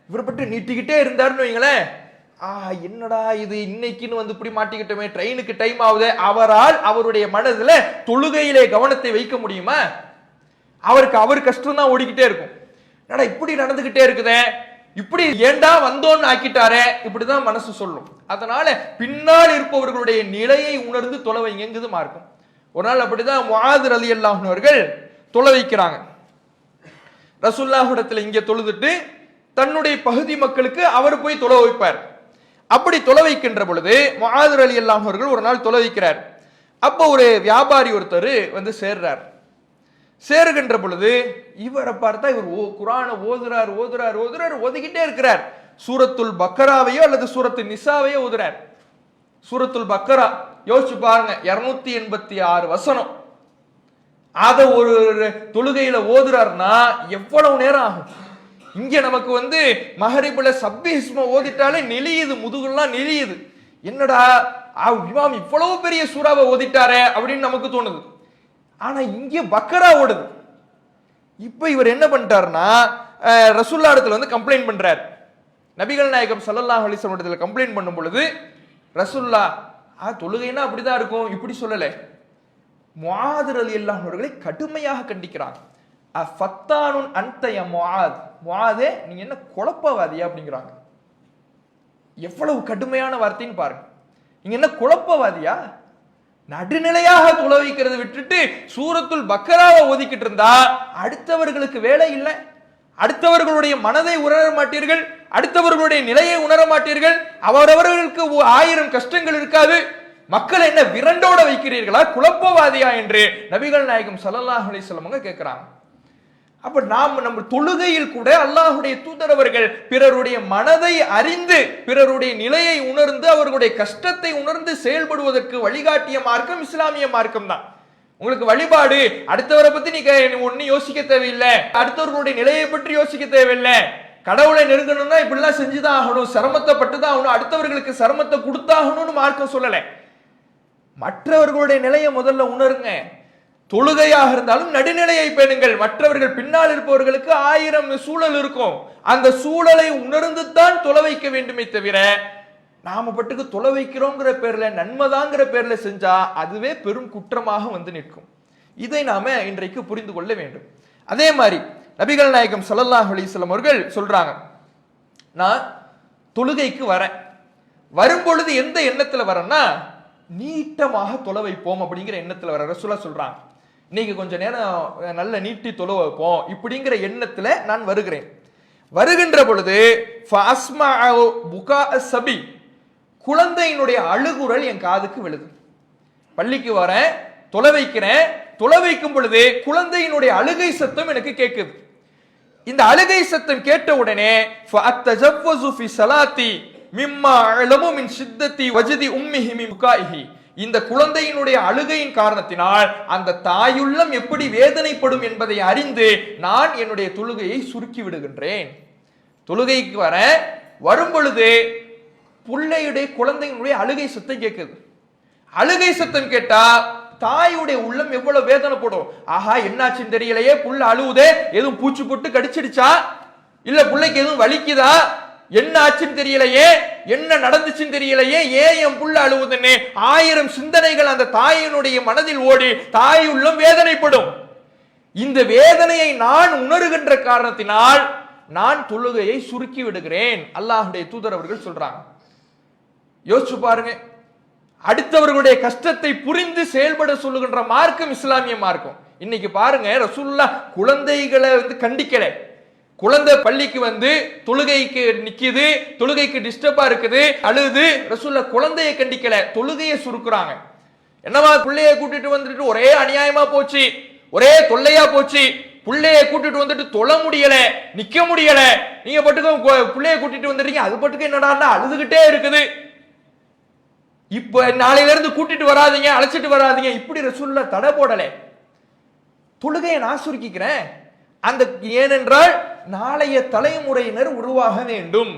இவரை பற்றி நீட்டிக்கிட்டே இருந்தாருன்னு வைங்களேன், என்னடா இது இன்னைக்குன்னு இப்படி மாட்டிக்கிட்டோமே, ட்ரெயினுக்கு டைம் ஆகுது. அவரால் அவருடைய மனதுல தொழுகையிலே கவனத்தை வைக்க முடியுமா? அவர் கஷ்டம் தான் ஓடிக்கிட்டே இருக்கும். என்னடா இப்படி நடந்துகிட்டே இருக்குதே, இப்படி ஏண்டா வந்தோன்னு ஆக்கிட்டாரே, இப்படிதான் மனசு சொல்லும். அதனால பின்னால் இருப்பவர்களுடைய நிலையை உணர்ந்து தொலை வைங்கிறது மார்க்கம். ஒரு நாள் அப்படிதான் முஆத் ரலியல்லாஹு அன்ஹு அவர்கள் தொலை வைக்கிறாங்க. ரசூலுல்லாஹ்விடத்துல இங்க தொழுதுட்டு தன்னுடைய பகுதி மக்களுக்கு அவர் போய் தொலை வைப்பார். அப்படி தொலை வைக்கின்ற பொழுது முஆத் ரலியல்லாஹு அன்ஹு அவர்கள் ஒரு நாள் தொலை வைக்கிறார். அப்போ ஒரு வியாபாரி ஒருத்தர் சேர்றார். சேருகின்ற பொழுது இவரை பார்த்தா இவர் குர்ஆனை ஓதுறார், ஓதிக்கிட்டே இருக்கிறார். சூரத்துல் பக்கராவையோ அல்லது சூரத்து நிசாவையோ ஓதுறார். சூரத்துல் பக்கரா யோசிச்சு பாருங்க, 286 வசனம். அத ஒரு தொழுகையில ஓதுறாருன்னா எவ்வளவு நேரம் ஆகும்? இங்க நமக்கு மகரிபுல சப்பிஹிஸ்ம ஓதிட்டாலே நெளியுது, முதுகுலாம் நெளியுது. என்னடா இமாம் இவ்வளவு பெரிய சூறாவை ஓதிட்டாரே அப்படின்னு நமக்கு தோணுது. ஆனா இங்க பக்கரா ஓடுது. இப்ப இவர் என்ன பண்ணிட்டாருன்னா, ரசூலுல்லாஹ் இடத்துல கம்ப்ளைண்ட் பண்றார். நபிகள் நாயகம் ஸல்லல்லாஹு அலைஹி வஸல்லம் இடத்துல கம்ப்ளைண்ட் பண்ணும் பொழுது ரசூலுல்லாஹ் தொழுகைனா அப்படிதான் இருக்கும் இப்படி சொல்லல, முஆத் ரலியல்லாஹு அவர்களை கடுமையாக கண்டிக்கிறாங்க. ஃபத்தானுன் அன்த யா முஆத், முஆதே நீங்க என்ன குழப்பவாதியா அப்படிங்கிறாங்க. எவ்வளவு கடுமையான வார்த்தைன்னு பாருங்க. நீங்க என்ன குழப்பவாதியா? நடுநிலையாக தொழ வைக்கிறத விட்டுட்டு சூரத்துல் பக்கராவை ஓதிக்கிட்டு இருந்தா அடுத்தவர்களுக்கு வேலை இல்லை, அடுத்தவர்களுடைய மனதை உணர மாட்டீர்கள், அடுத்தவர்களுடைய நிலையை உணர மாட்டீர்கள், அவரவர்களுக்கு 1000 கஷ்டங்கள் இருக்காது, மக்களை என்ன விரண்டோட வைக்கிறீர்களா, குழப்பவாதியா என்று நபிகள் நாயகம் ஸல்லல்லாஹு அலைஹி வஸல்லம் கேட்கிறாங்க. அப்ப நம்ம தொழுகையில் கூட அல்லாஹ்வுடைய தூதர் அவர்கள் பிறருடைய மனதை அறிந்து, பிறருடைய நிலையை உணர்ந்து, அவர்களுடைய கஷ்டத்தை உணர்ந்து செயல்படுவதற்கு வழிகாட்டிய மார்க்கம் இஸ்லாமிய மார்க்கம் தான். உங்களுக்கு வழிபாடு அடுத்தவரை பத்தி நீ ஒன்னு யோசிக்க தேவையில்லை, அடுத்தவர்களுடைய நிலையை பற்றி யோசிக்க தேவையில்லை. கடவுளை நெருங்கணும்னா இப்படிலாம் செஞ்சுதான் ஆகணும், சிரமத்தை பட்டுதான் ஆகணும், அடுத்தவர்களுக்கு சிரமத்தை கொடுத்தாகணும்னு மார்க்கம் சொல்லலை. மற்றவர்களுடைய நிலையை முதல்ல உணருங்க. தொழுகையாக இருந்தாலும் நடுநிலையை பேணுங்கள். மற்றவர்கள் பின்னால் இருப்பவர்களுக்கு 1000 சூழல் இருக்கும். அந்த சூழலை உணர்ந்து தான் தொலை வைக்க வேண்டுமே தவிர நாம பட்டுக்கு தொலை வைக்கிறோங்கிற பேர்ல நன்மைதாங்கிற பேர்ல செஞ்சா அதுவே பெரும் குற்றமாக வந்து நிற்கும். இதை நாம இன்றைக்கு புரிந்து கொள்ள வேண்டும். அதே மாதிரி நபிகள் நாயகம் ஸல்லல்லாஹு அலைஹி வஸல்லம் அவர்கள் சொல்றாங்க, நான் தொழுகைக்கு வரேன், வரும்பொழுது எந்த எண்ணத்துல வரேன்னா நீட்டமாக தொலை வைப்போம் அப்படிங்கிற எண்ணத்துல வர. ரசூலா சொல்றாங்க, இன்னைக்கு கொஞ்ச நேரம் நல்ல நீட்டி தொலை வைப்போம் இப்படிங்கிற எண்ணத்துல நான் வருகிறேன். வருகின்ற பொழுது சபி, குழந்தையினுடைய அழுகுரல் என் காதுக்கு விழுது. பள்ளிக்கு வரேன், தொலை வைக்கிறேன், தொலை வைக்கும் பொழுது குழந்தையினுடைய அழுகை சத்தம் எனக்கு கேட்குது. இந்த அழுகை சத்தம் கேட்ட உடனே இந்த குழந்தையினுடைய அழுகையின் காரணத்தினால் அந்த தாயுள்ளம் எப்படி வேதனைப்படும் என்பதை அறிந்து நான் என்னுடைய தொழுகையை சுருக்கி விடுகின்றேன். தொழுகைக்கு வர வரும் பொழுது பிள்ளையுடைய குழந்தையினுடைய அழுகை சத்தம் கேட்குது. அழுகை சத்தம் கேட்டா தாயுடைய உள்ளம் எவ்வளவு வேதனைப்படும். ஆஹா, என்னாச்சுன்னு தெரியலையே, புள்ள அழுவுதே, எதுவும் பூச்சி போட்டு கடிச்சிடுச்சா, இல்ல பிள்ளைக்கு எதுவும் வலிக்குதா, என்ன ஆச்சுன்னு தெரியலையே, என்ன நடந்துச்சுன்னு தெரியலையே, ஏன் என் புள்ள அழுவுதுன்னு 1000 சிந்தனைகள் அந்த தாயினுடைய மனதில் ஓடி தாய் உள்ளம் வேதனைப்படும். இந்த வேதனையை நான் உணர்கின்ற காரணத்தினால் நான் தொழுகையை சுருக்கி விடுகிறேன். அல்லாஹ்வுடைய தூதர் அவர்கள் சொல்றாங்க. யோசிச்சு பாருங்க, அடுத்தவர்களுடைய கஷ்டத்தை புரிந்து செயல்பட சொல்லுகின்ற மார்க்கம் இஸ்லாமிய மார்க்கம். இன்னைக்கு பாருங்க, ரசூலுல்லாஹ் குழந்தைகளை கண்டிக்கல. குழந்தை பள்ளிக்கு தொழுகைக்கு நிக்குது, தொழுகைக்கு டிஸ்டர்பா இருக்குது, அழுது, ரசூலுல்லாஹ் குழந்தையை கண்டிக்கல, தொழுகையை சுருக்குறாங்க. என்னவா, பிள்ளைய கூட்டிட்டு வந்துட்டு ஒரே அநியாயமா போச்சு, ஒரே தொல்லையா போச்சு, பிள்ளைய கூட்டிட்டு வந்துட்டு தொழ முடியல, நிக்க முடியல, நீங்க பட்டுக்கும் பிள்ளைய கூட்டிட்டு வந்துட்டீங்க, அது பட்டுக்கு என்னடா அழுதுகிட்டே இருக்குது, இப்ப நாளையில இருந்து கூட்டிட்டு வராதீங்க, அழைச்சிட்டு வராதீங்க, இப்படி ரசூலுல்லாஹ் தடை போடல. தொழுகையை நான் சுருக்கிக்கிறேன். அந்த ஏனென்றால் நாளைய தலைமுறையினர் உருவாக வேண்டும்.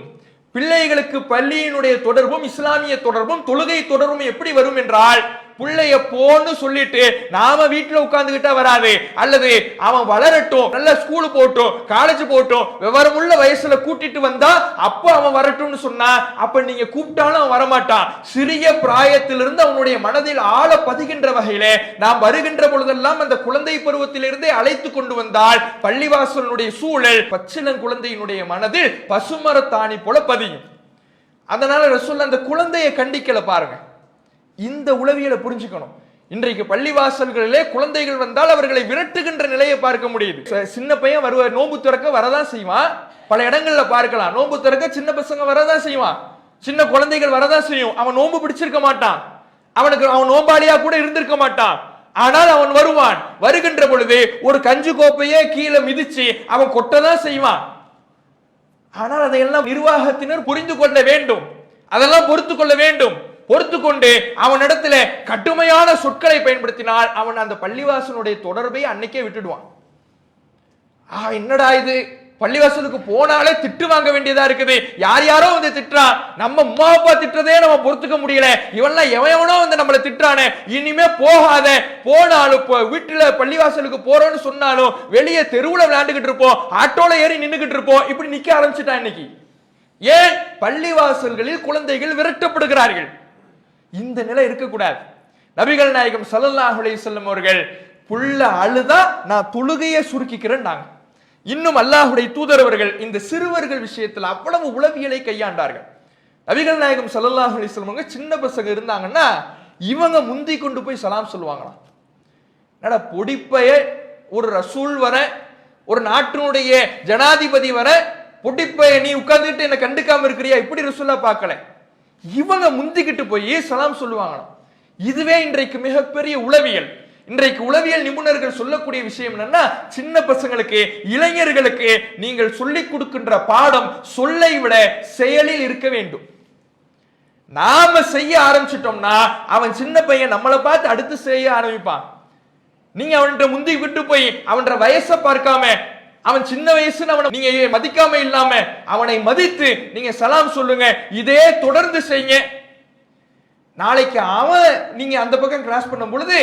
பிள்ளைகளுக்கு பள்ளியினுடைய தொடர்பும் இஸ்லாமிய தொடர்பும் தொழுகை தொடர்பும் எப்படி வரும் என்றால், பிள்ளைய போன்னு சொல்லிட்டு நாம வீட்டுல உட்கார்ந்துகிட்டா வராது. அல்லது அவன் வளரட்டும், நல்ல ஸ்கூல் போட்டும், காலேஜ் போட்டும், விவரமுள்ள வயசுல கூட்டிட்டு வந்தா அப்ப அவன் வரட்டும்னு சொன்னா, அப்ப நீங்க கூப்பிட்டாலும் அவன் வரமாட்டான். சிறிய பிராயத்திலிருந்து அவனுடைய மனதில் ஆழ பதிகின்ற வகையிலே நாம் வருகின்ற பொழுதெல்லாம் அந்த குழந்தை பருவத்திலிருந்தே அழைத்து கொண்டு வந்தால் பள்ளிவாசலுடைய சூழல் பச்சிளம் குழந்தையினுடைய மனதில் பசுமரத்தாணி போல பதியும். அதனால ரசூலுல்லாஹ் அந்த குழந்தையை கண்டிக்கல. பாருங்க, இந்த உளவியலை புரிஞ்சுக்கணும். இன்றைக்கு பள்ளிவாசல்களிலே குழந்தைகள் வந்தால் அவர்களை விரட்டுகின்ற நிலையை பார்க்க முடியுது. சின்ன பையன் வருவார், நோன்பு திறக்க வரதான் செய்வான். பல இடங்கள்ல பார்க்கலாம், நோன்பு திறக்க சின்ன பசங்க வரதான் செய்வான், சின்ன குழந்தைகள் வரதான் செய்யும். அவன் நோன்பு பிடிச்சிருக்க மாட்டான், அவன் நோம்பாளியா கூட இருந்திருக்க மாட்டான். ஆனால் அவன் வருவான். வருகின்ற பொழுது ஒரு கஞ்சி கோப்பையே கீழே மிதிச்சு அவன் கொட்டதான் செய்வான். ஆனால் அதையெல்லாம் நிர்வாகத்தினர் புரிந்து கொள்ள வேண்டும், அதெல்லாம் பொறுத்து கொள்ள வேண்டும். பொறுத்து கொண்டு அவனிடத்துல கடுமையான சொற்களை பயன்படுத்தினால் அவன் அந்த பள்ளிவாசனுடைய தொடர்பை அன்னைக்கே விட்டுடுவான். என்னடா இது, பள்ளிவாசலுக்கு போனாலே திட்டு வாங்க வேண்டியதா இருக்குது, யார் யாரோ திட்டுறான், நம்ம அம்மா அப்பா திட்டுறதே நம்ம பொறுத்துக்க முடியல, இவன்லாம் எவனோ நம்மளை திட்டுறானே, இனிமே போகாத, போனாலும் வீட்டுல பள்ளிவாசலுக்கு போறோம்னு சொன்னாலும் வெளியே தெருவுல விளையாண்டுகிட்டு இருப்போம், ஆட்டோல ஏறி நின்னுகிட்டு இருப்போம், இப்படி நிக்க ஆரம்பிச்சுட்டான் இன்னைக்கு. ஏன்? பள்ளிவாசல்களில் குழந்தைகள் விரட்டப்படுகிறார்கள். இந்த நிலை இருக்கக்கூடாது. நபிகள் நாயகம் ஸல்லல்லாஹு அலைஹி வஸல்லம் அவர்கள் புள்ள அழுதா நான் தொழுகையை சுருக்கிக்கிறேன். இன்னும் அல்லாஹ்வுடைய தூதர் அவர்கள் இந்த சிறுவர்கள் விஷயத்தில் அவ்வளவு உளவியலை கையாண்டார்கள். நபிகள் நாயகம் ஸல்லல்லாஹு அலைஹி வஸல்லம் அவங்க சின்ன பசங்க இருந்தாங்கன்னா இவங்க முந்தி கொண்டு போய் சலாம் சொல்லுவாங்களாம். என்னடா பொடிப்பைய, ஒரு ரசூல் வர, ஒரு நாட்டினுடைய ஜனாதிபதி வர, பொடிப்பைய நீ உட்கார்ந்துட்டு என்ன கண்டுக்காம இருக்கிறியா, இப்படி ரசூலா பார்க்கல, இவங்க முந்திக்கிட்டு போய் சலாம் சொல்லுவாங்களாம். இதுவே இன்றைக்கு மிகப்பெரிய உளவியல். இன்றைக்கு உளவியல் நிபுணர்கள் சொல்லக்கூடிய விஷயம் என்னன்னா, சின்ன பசங்களுக்கு, இளைஞர்களுக்கு நீங்கள் சொல்லிக் கொடுக்கின்ற பாடம் சொல்லை விட செயலில் இருக்க வேண்டும். நாம செய்ய ஆரம்பிச்சிட்டோம்னா அவன் சின்ன பையன் நம்மளை பார்த்து அடுத்து செய்ய ஆரம்பிப்பான். நீங்க அவன்கிட்ட முந்தி விட்டு போய் அவன் வயசை பார்க்காம, அவன் சின்ன வயசுன்னு அவனை நீங்க மதிக்காம இல்லாம அவனை மதித்து நீங்க சலாம் சொல்லுங்க. இதே தொடர்ந்து செய்யுங்க. நாளைக்கு அவன் நீங்க அந்த பக்கம் கிராஸ் பண்ணும் பொழுது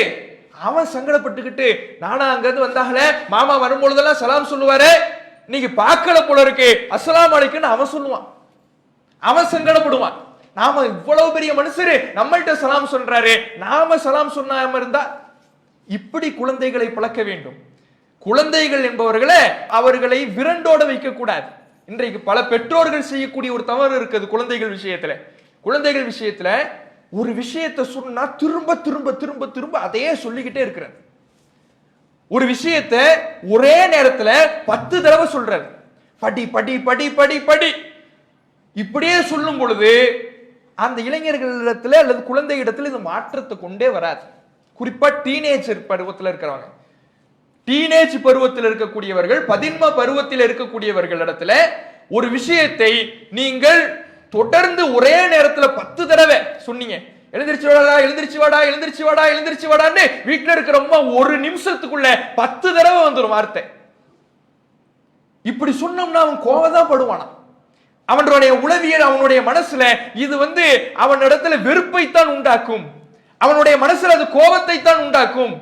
அவன் சங்கடப்பட்டுக்கிட்டு, நானா அங்க இருந்து வந்தாங்களே மாமா வரும்பொழுதெல்லாம் சலாம் சொல்லுவாரு, நீங்க பார்க்கல போல இருக்கு அஸ்ஸலாமு அலைக்கும்னு அவன் சொல்லுவான். அவன் சங்கடப்படுவான். நாம இவ்வளவு பெரிய மனுஷரு நம்மள்ட்ட சலாம் சொல்றாரு, நாம சலாம் சொன்னாம இருந்தா. இப்படி குழந்தைகளை பழக்க வேண்டும். குழந்தைகள் என்பவர்களை அவர்களை விரண்டோட வைக்க கூடாது. இன்றைக்கு பல பெற்றோர்கள் செய்யக்கூடிய ஒரு தவறு இருக்குது குழந்தைகள் விஷயத்துல. குழந்தைகள் விஷயத்துல ஒரு விஷயத்தை சொன்னா திரும்ப திரும்ப திரும்ப திரும்ப அதையே சொல்லிக்கிட்டே இருக்கிறார். ஒரு விஷயத்தை ஒரே நேரத்துல 10 தடவை சொல்றாரு. படி படி படி படி படி இப்படியே சொல்லும் பொழுது அந்த இளைஞர்களிடத்துல அல்லது குழந்தை இடத்துல இது மாற்றத்தை கொண்டே வராது. குறிப்பா டீனேஜர் பருவத்தில் இருக்கிறவங்க, டீனேஜ் பருவத்தில் இருக்கக்கூடியவர்கள், பதின்ம பருவத்தில் இருக்கக்கூடியவர்கள் இடத்துல ஒரு விஷயத்தை நீங்கள் தொடர்ந்து ஒரே நேரத்தில் 10 தடவை சொன்னீங்க, எழுந்திருச்சு வாடா எழுந்திருச்சு வாடா எழுந்திருச்சு வாடா எழுந்திருச்சு வாடான்னு வீட்டுல இருக்கிறவங்க ஒரு நிமிஷத்துக்குள்ள 10 தடவை வந்துடும் வார்த்தை. இப்படி சொன்னோம்னா அவன் கோவம் படுவானா. அவனுடைய உளவியல், அவனுடைய மனசுல இது அவன் இடத்துல வெறுப்பைத்தான் உண்டாக்கும். அவனுடைய மனசுல அது கோபத்தை தான் உண்டாக்கும்.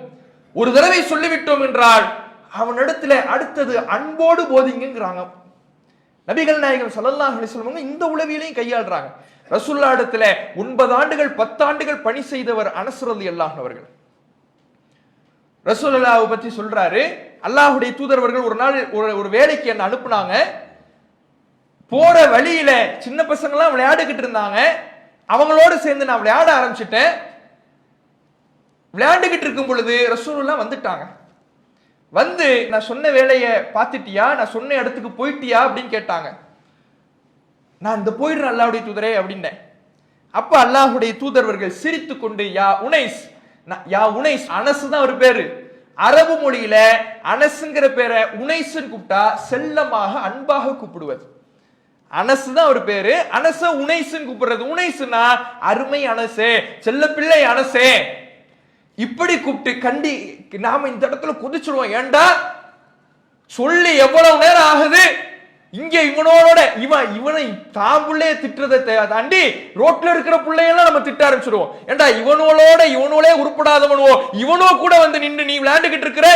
ஒரு தடவை சொல்லிவிட்டோம் என்றால் அவனிடத்துல அடுத்தது அன்போடு போதிங்கிறாங்க. நபிகள் நாயகம் ஸல்லல்லாஹு அலைஹி வஸல்லம் இந்த உளவியலையும் கையாளுறாங்க. ரசூலுல்லாஹ் இடத்துல 9 ஆண்டுகள் 10 ஆண்டுகள் பணி செய்தவர் அனஸ் ரலியல்லாஹு அவர்கள். ரசூலுல்லாஹ் பத்தி சொல்றாரு, அல்லாஹ்வுடைய தூதர்வர்கள் ஒரு நாள் ஒரு வேலைக்கு என்ன அனுப்புனாங்க. போற வழியில சின்ன பசங்க எல்லாம் விளையாடிக்கிட்டு இருந்தாங்க. அவங்களோடு சேர்ந்து நான் விளையாட ஆரம்பிச்சிட்டேன். விளையாண்டுகிட்டு இருக்கும் பொழுது ரசூலுல்லாஹ் வந்துட்டாங்க. வந்து நான் சொன்ன வேலையை பார்த்துட்டியா, நான் சொன்ன இடத்துக்கு போயிட்டியா அப்படின்னு கேட்டாங்க. நான் இந்த போயிடுறேன் அல்லாஹ்வுடைய தூதரே அப்படின்னேன். அப்ப அல்லாஹ்வுடைய தூதர்வர்கள் சிரித்து கொண்டு யா உனைஸ், யா உனைஸ், அனஸ் தான் ஒரு பேரு. அரபு மொழியில அனஸ்ங்கிற பேரை உனைஸ்ன்னு கூப்பிட்டா செல்லமாக அன்பாக கூப்பிடுவது. அனஸ் தான் ஒரு பேரு, அனச உனைஸ்ன்னு கூப்பிடுறது. உனைஸ்னா அருமை அனசே, செல்ல பிள்ளை அனசே, இப்படி கூப்பிட்டு நாம இந்த இடத்துல குதிச்சிடுவோம். ஏண்டா சொல்லி எவ்வளவு நேரம் ஆகுது, இங்க இவனோட இவனை தான் பிள்ளைய திட்டுறதை தாண்டி ரோட்ல இருக்கிற பிள்ளையெல்லாம் நம்ம திட்ட ஆரம்பிச்சிடுவோம். ஏண்டா இவனோளே உருப்படாதவனோ இவனோ கூட நின்று நீ விளையாண்டுகிட்டு இருக்கிற,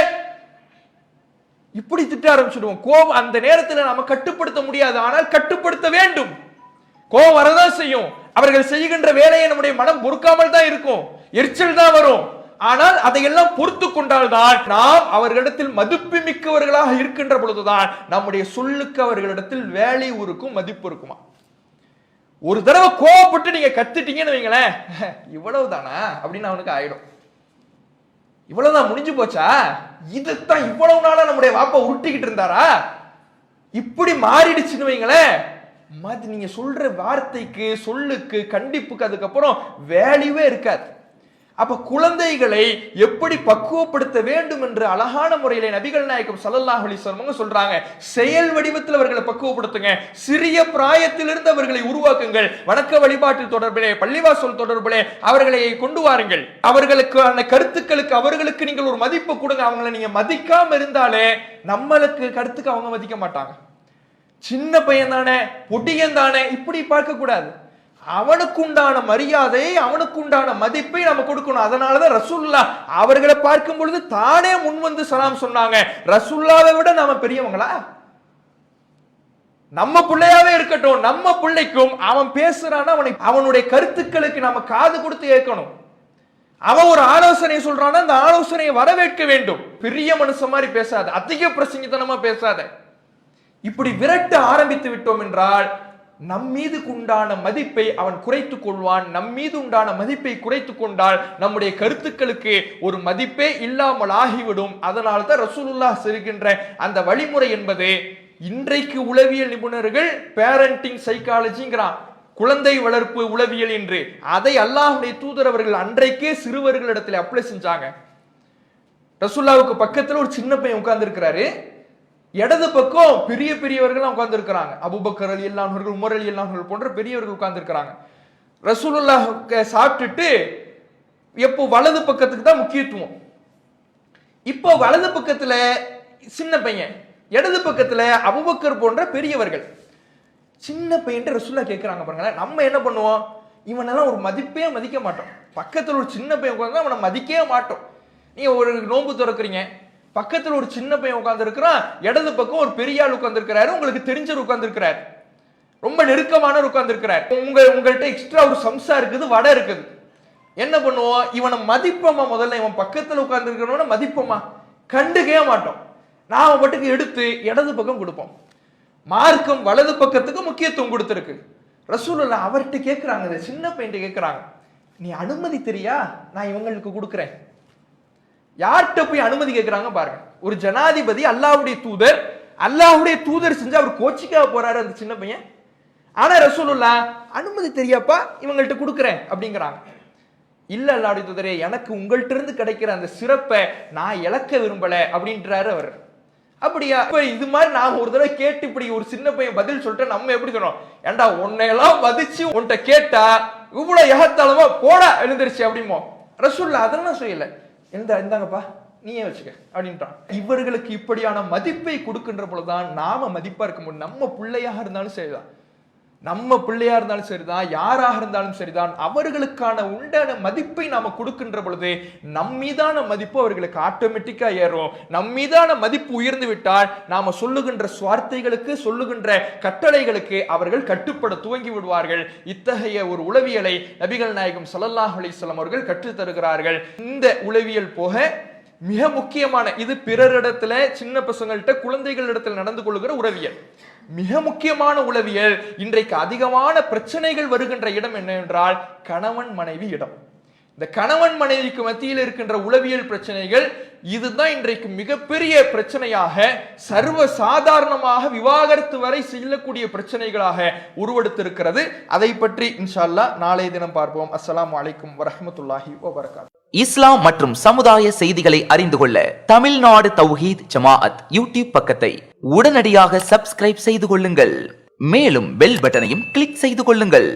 இப்படி திட்ட ஆரம்பிச்சிடுவோம். கோபம் அந்த நேரத்தில் நம்ம கட்டுப்படுத்த முடியாது, ஆனால் கட்டுப்படுத்த வேண்டும். கோபம் வரதான் செய்யும். அவர்கள் செய்கின்ற வேலையை நம்முடைய மனம் பொறுக்காமல் தான் இருக்கும், எரிச்சல் தான் வரும். ஆனால் அதையெல்லாம் பொறுத்து கொண்டால்தான் நாம் அவர்களிடத்தில் மதிப்பு மிக்கவர்களாக இருக்கின்ற பொழுதுதான் நம்முடைய சொல்லுக்கு அவர்களிடத்தில் வேல்யூ இருக்கும், மதிப்பு இருக்குமா. ஒரு தடவை கோவப்பட்டு நீங்க கத்துட்டீங்கன்னு வைங்களேன், இவ்வளவுதானா அப்படின்னு அவனுக்கு ஆயிடும். இவ்வளவுதான் முடிஞ்சு போச்சா, இதுதான் இவ்வளவு நாளா நம்முடைய வாப்பா உருட்டிக்கிட்டு இருந்தாரா, இப்படி மாறிடுச்சுன்னு வைங்களேன். நீங்க சொல்ற வார்த்தைக்கு, சொல்லுக்கு, கண்டிப்புக்கு அதுக்கப்புறம் வேல்யூவே இருக்காது. அப்ப குழந்தைகளை எப்படி பக்குவப்படுத்த வேண்டும் என்று அழகான முறையில நபிகள் நாயகம் ஸல்லல்லாஹு அலைஹி வஸல்லம் சொல்றாங்க. செயல் வடிவத்தில் அவர்களை பக்குவப்படுத்துங்க. சிறிய பிராயத்திலிருந்து அவர்களை உருவாக்குங்கள். வணக்க வழிபாட்டு தொடர்பிலே, பள்ளிவாசல் தொடர்பிலே அவர்களை கொண்டு வாருங்கள். அவர்களுக்கான கருத்துக்களுக்கு அவர்களுக்கு நீங்கள் ஒரு மதிப்பு கொடுங்க. அவங்களை நீங்க மதிக்காம இருந்தாலே நம்மளுக்கு கருத்துக்கு அவங்க மதிக்க மாட்டாங்க. சின்ன பையன் தானே, பொடியன் தானே, இப்படி பார்க்க கூடாது. அவனுக்குண்டான மரியாதை, அவனுக்குண்டான மதிப்பை நம்ம கொடுக்கணும். அதனாலதான் ரசூலுல்லாஹ் அவர்களை பார்க்கும் பொழுது தானே முன் வந்து சலாம் சொன்னாங்க. ரசூலுல்லாவை விட நாம பெரியவங்களா? நம்ம பிள்ளையாவே இருக்கட்டும், நம்ம பிள்ளைக்கும் அவன் பேசுறான்னா அவனுடைய கருத்துக்களுக்கு நாம காது கொடுத்து கேட்கணும். அவன் ஒரு ஆலோசனை சொல்றான்னா அந்த ஆலோசனையை வரவேற்க வேண்டும். பெரிய மனுஷன் மாதிரி பேசாத, அதிக பிரசங்கித்தனமா பேசாத. இப்படி விரட்ட ஆரம்பித்து விட்டோம் என்றால் நம் மீது உண்டான மதிப்பை அவன் குறைத்துக் கொள்வான். நம் மீது உண்டான மதிப்பை குறைத்துக் கொண்டால் நம்முடைய கருத்துக்களுக்கு ஒரு மதிப்பே இல்லாமல் ஆகிவிடும். அதனால தான் ரசூலுல்லாஹ் சொல்கின்ற அந்த வழிமுறை என்பது இன்றைக்கு உளவியல் நிபுணர்கள் பேரண்டிங் சைக்காலஜிங்கிறான், குழந்தை வளர்ப்பு உளவியல் என்று, அதை அல்லாஹ்வுடைய தூதர் அவர்கள் அன்றைக்கே சிறுவர்களிடத்தில் அப்ளை செஞ்சாங்க. ரசூலுல்லாஹ்வுக்கு பக்கத்துல ஒரு சின்ன பையன் உட்கார்ந்து இருக்கிறாரு, இடது பக்கம் பெரிய பெரியவர்கள் உட்கார்ந்து இருக்கிறாங்க. அபூபக்கர் ரலியல்லாஹு அன்ஹு, உமர் ரலியல்லாஹு அன்ஹு போன்ற பெரியவர்கள் உட்கார்ந்து இருக்கிறாங்க. ரசூலுல்லாஹ் சாப்பிட்டுட்டு எப்போ வலது பக்கத்துக்கு தான் முக்கியத்துவம். இப்போ வலது பக்கத்துல சின்ன பையன், இடது பக்கத்துல அபூபக்கர் போன்ற பெரியவர்கள். சின்ன பையன் ரசூலுல்லாஹ் கேட்கிறாங்க பாருங்களேன். நம்ம என்ன பண்ணுவோம், இவனெல்லாம் ஒரு மதிப்பே மதிக்க மாட்டோம். பக்கத்துல ஒரு சின்ன பையன் உட்கார்ந்தா அவனை மதிக்கவே மாட்டோம். நீங்க ஒரு நோன்பு திறக்கிறீங்க, பக்கத்துல ஒரு சின்ன பையன் உட்கார்ந்து இருக்கிறான், இடது பக்கம் ஒரு பெரிய ஆள் உட்கார்ந்து இருக்கிறாரு, உங்களுக்கு தெரிஞ்சவர் உட்கார்ந்து இருக்கிறாரு, ரொம்ப நெருக்கமானவர் உட்கார்ந்து இருக்கிறார். உங்கள்கிட்ட எக்ஸ்ட்ரா ஒரு சம்சா இருக்குது, வடை இருக்குது. என்ன பண்ணுவோம், இவனை மதிப்போமா? முதல்ல இவன் பக்கத்துல உட்கார்ந்து இருக்கிறவன மதிப்போமா? கண்டுக்கவே மாட்டோம். நாம பட்டுக்கு எடுத்து இடது பக்கம் கொடுப்போம். மார்க்கம் வலது பக்கத்துக்கு முக்கியத்துவம் கொடுத்திருக்கு. ரசூலுல்லாஹ் அவர்கிட்ட கேட்கிறாங்க, இந்த சின்ன பையன் கேட்கிறாங்க, நீ அனுமதி தெரியா, நான் இவங்களுக்கு கொடுக்கிறேன். யார்கிட்ட போய் அனுமதி கேட்கிறாங்க பாருங்க. ஒரு ஜனாதிபதி, அல்லாஹ்வுடைய தூதர், அல்லாஹ்வுடைய தூதர் செஞ்சு அவர் கோச்சிக்காக போறாரு அந்த சின்ன பையன். ஆனா ரசூலுல்லாஹ் அனுமதி தெரியாப்பா, இவங்கள்ட்ட கொடுக்கிறேன் அப்படிங்கிறாங்க. இல்ல அல்லாஹ்வுடைய தூதரே, எனக்கு உங்கள்ட்ட இருந்து கிடைக்கிற அந்த சிறப்பை நான் இழக்க விரும்பல அப்படின்றாரு அவர். அப்படியா? இது மாதிரி நான் ஒரு தடவை கேட்டு இப்படி ஒரு சின்ன பையன் பதில் சொல்லிட்டு நம்ம எப்படி சொல்றோம், ஏண்டா உன்னையெல்லாம் மதிச்சு உன்கிட்ட கேட்டா இவ்வளவு எகத்தாளமா போடா எழுந்திருச்சு அப்படிமோ. ரசூலுல்லாஹ் அதெல்லாம் செய்யல. இந்தாங்கப்பா நீயே வச்சுக்க அப்படின்றான். இவர்களுக்கு இப்படியான மதிப்பை கொடுக்கின்ற பொழுதுதான் நாம மதிப்பா இருக்க முடியும். நம்ம பிள்ளையாக இருந்தாலும் சரிதான், நம்ம பிள்ளையா இருந்தாலும் சரிதான், யாராக இருந்தாலும் சரிதான், அவர்களுக்கான உண்டான மதிப்பை நாம கொடுக்கின்ற பொழுது நம்மீதான மதிப்பு அவர்களுக்கு ஆட்டோமேட்டிக்கா ஏறும். நம்மீதான மதிப்பு உயர்ந்து விட்டால் நாம சொல்லுகின்ற சுவார்த்தைகளுக்கு, சொல்லுகின்ற கட்டளைகளுக்கு அவர்கள் கட்டுப்பட துவங்கி விடுவார்கள். இத்தகைய ஒரு உளவியலை நபிகள் நாயகம் ஸல்லல்லாஹு அலைஹி வஸல்லம் அவர்கள் கற்றுத் தருகிறார்கள். இந்த உளவியல் போக மிக முக்கியமான, இது பிறரிடத்துல, சின்ன பசங்கள்கிட்ட, குழந்தைகளிடத்தில் நடந்து கொள்ளுகிற உளவியல், மிக முக்கியமான உளவியல். இன்றைக்கு அதிகமான பிரச்சனைகள் வருகின்ற இடம் என்னவென்றால் கணவன் மனைவி இடம். இந்த கணவன் மனைவிக்கு மத்தியில் இருக்கின்ற உளவியல் பிரச்சனைகள், இதுதான் இன்றைக்கு மிகப்பெரிய பிரச்சனையாக, சர்வ சாதாரணமாக விவாகரத்து வரை செல்லக்கூடிய பிரச்சனைகளாக உருவெடுத்திருக்கிறது. அதை பற்றி இன்ஷா அல்லாஹ் நாளைய தினம் பார்ப்போம். அஸ்ஸலாமு அலைக்கும் வரஹ்மத்துல்லாஹி வபரகாத்துஹு. இஸ்லாம் மற்றும் சமுதாய செய்திகளை அறிந்து கொள்ள தமிழ்நாடு தௌஹீத் ஜமாஅத் யூடியூப் பக்கத்தை உடனடியாக சப்ஸ்கிரைப் செய்து கொள்ளுங்கள். மேலும் பெல் பட்டனையும் கிளிக் செய்து கொள்ளுங்கள்.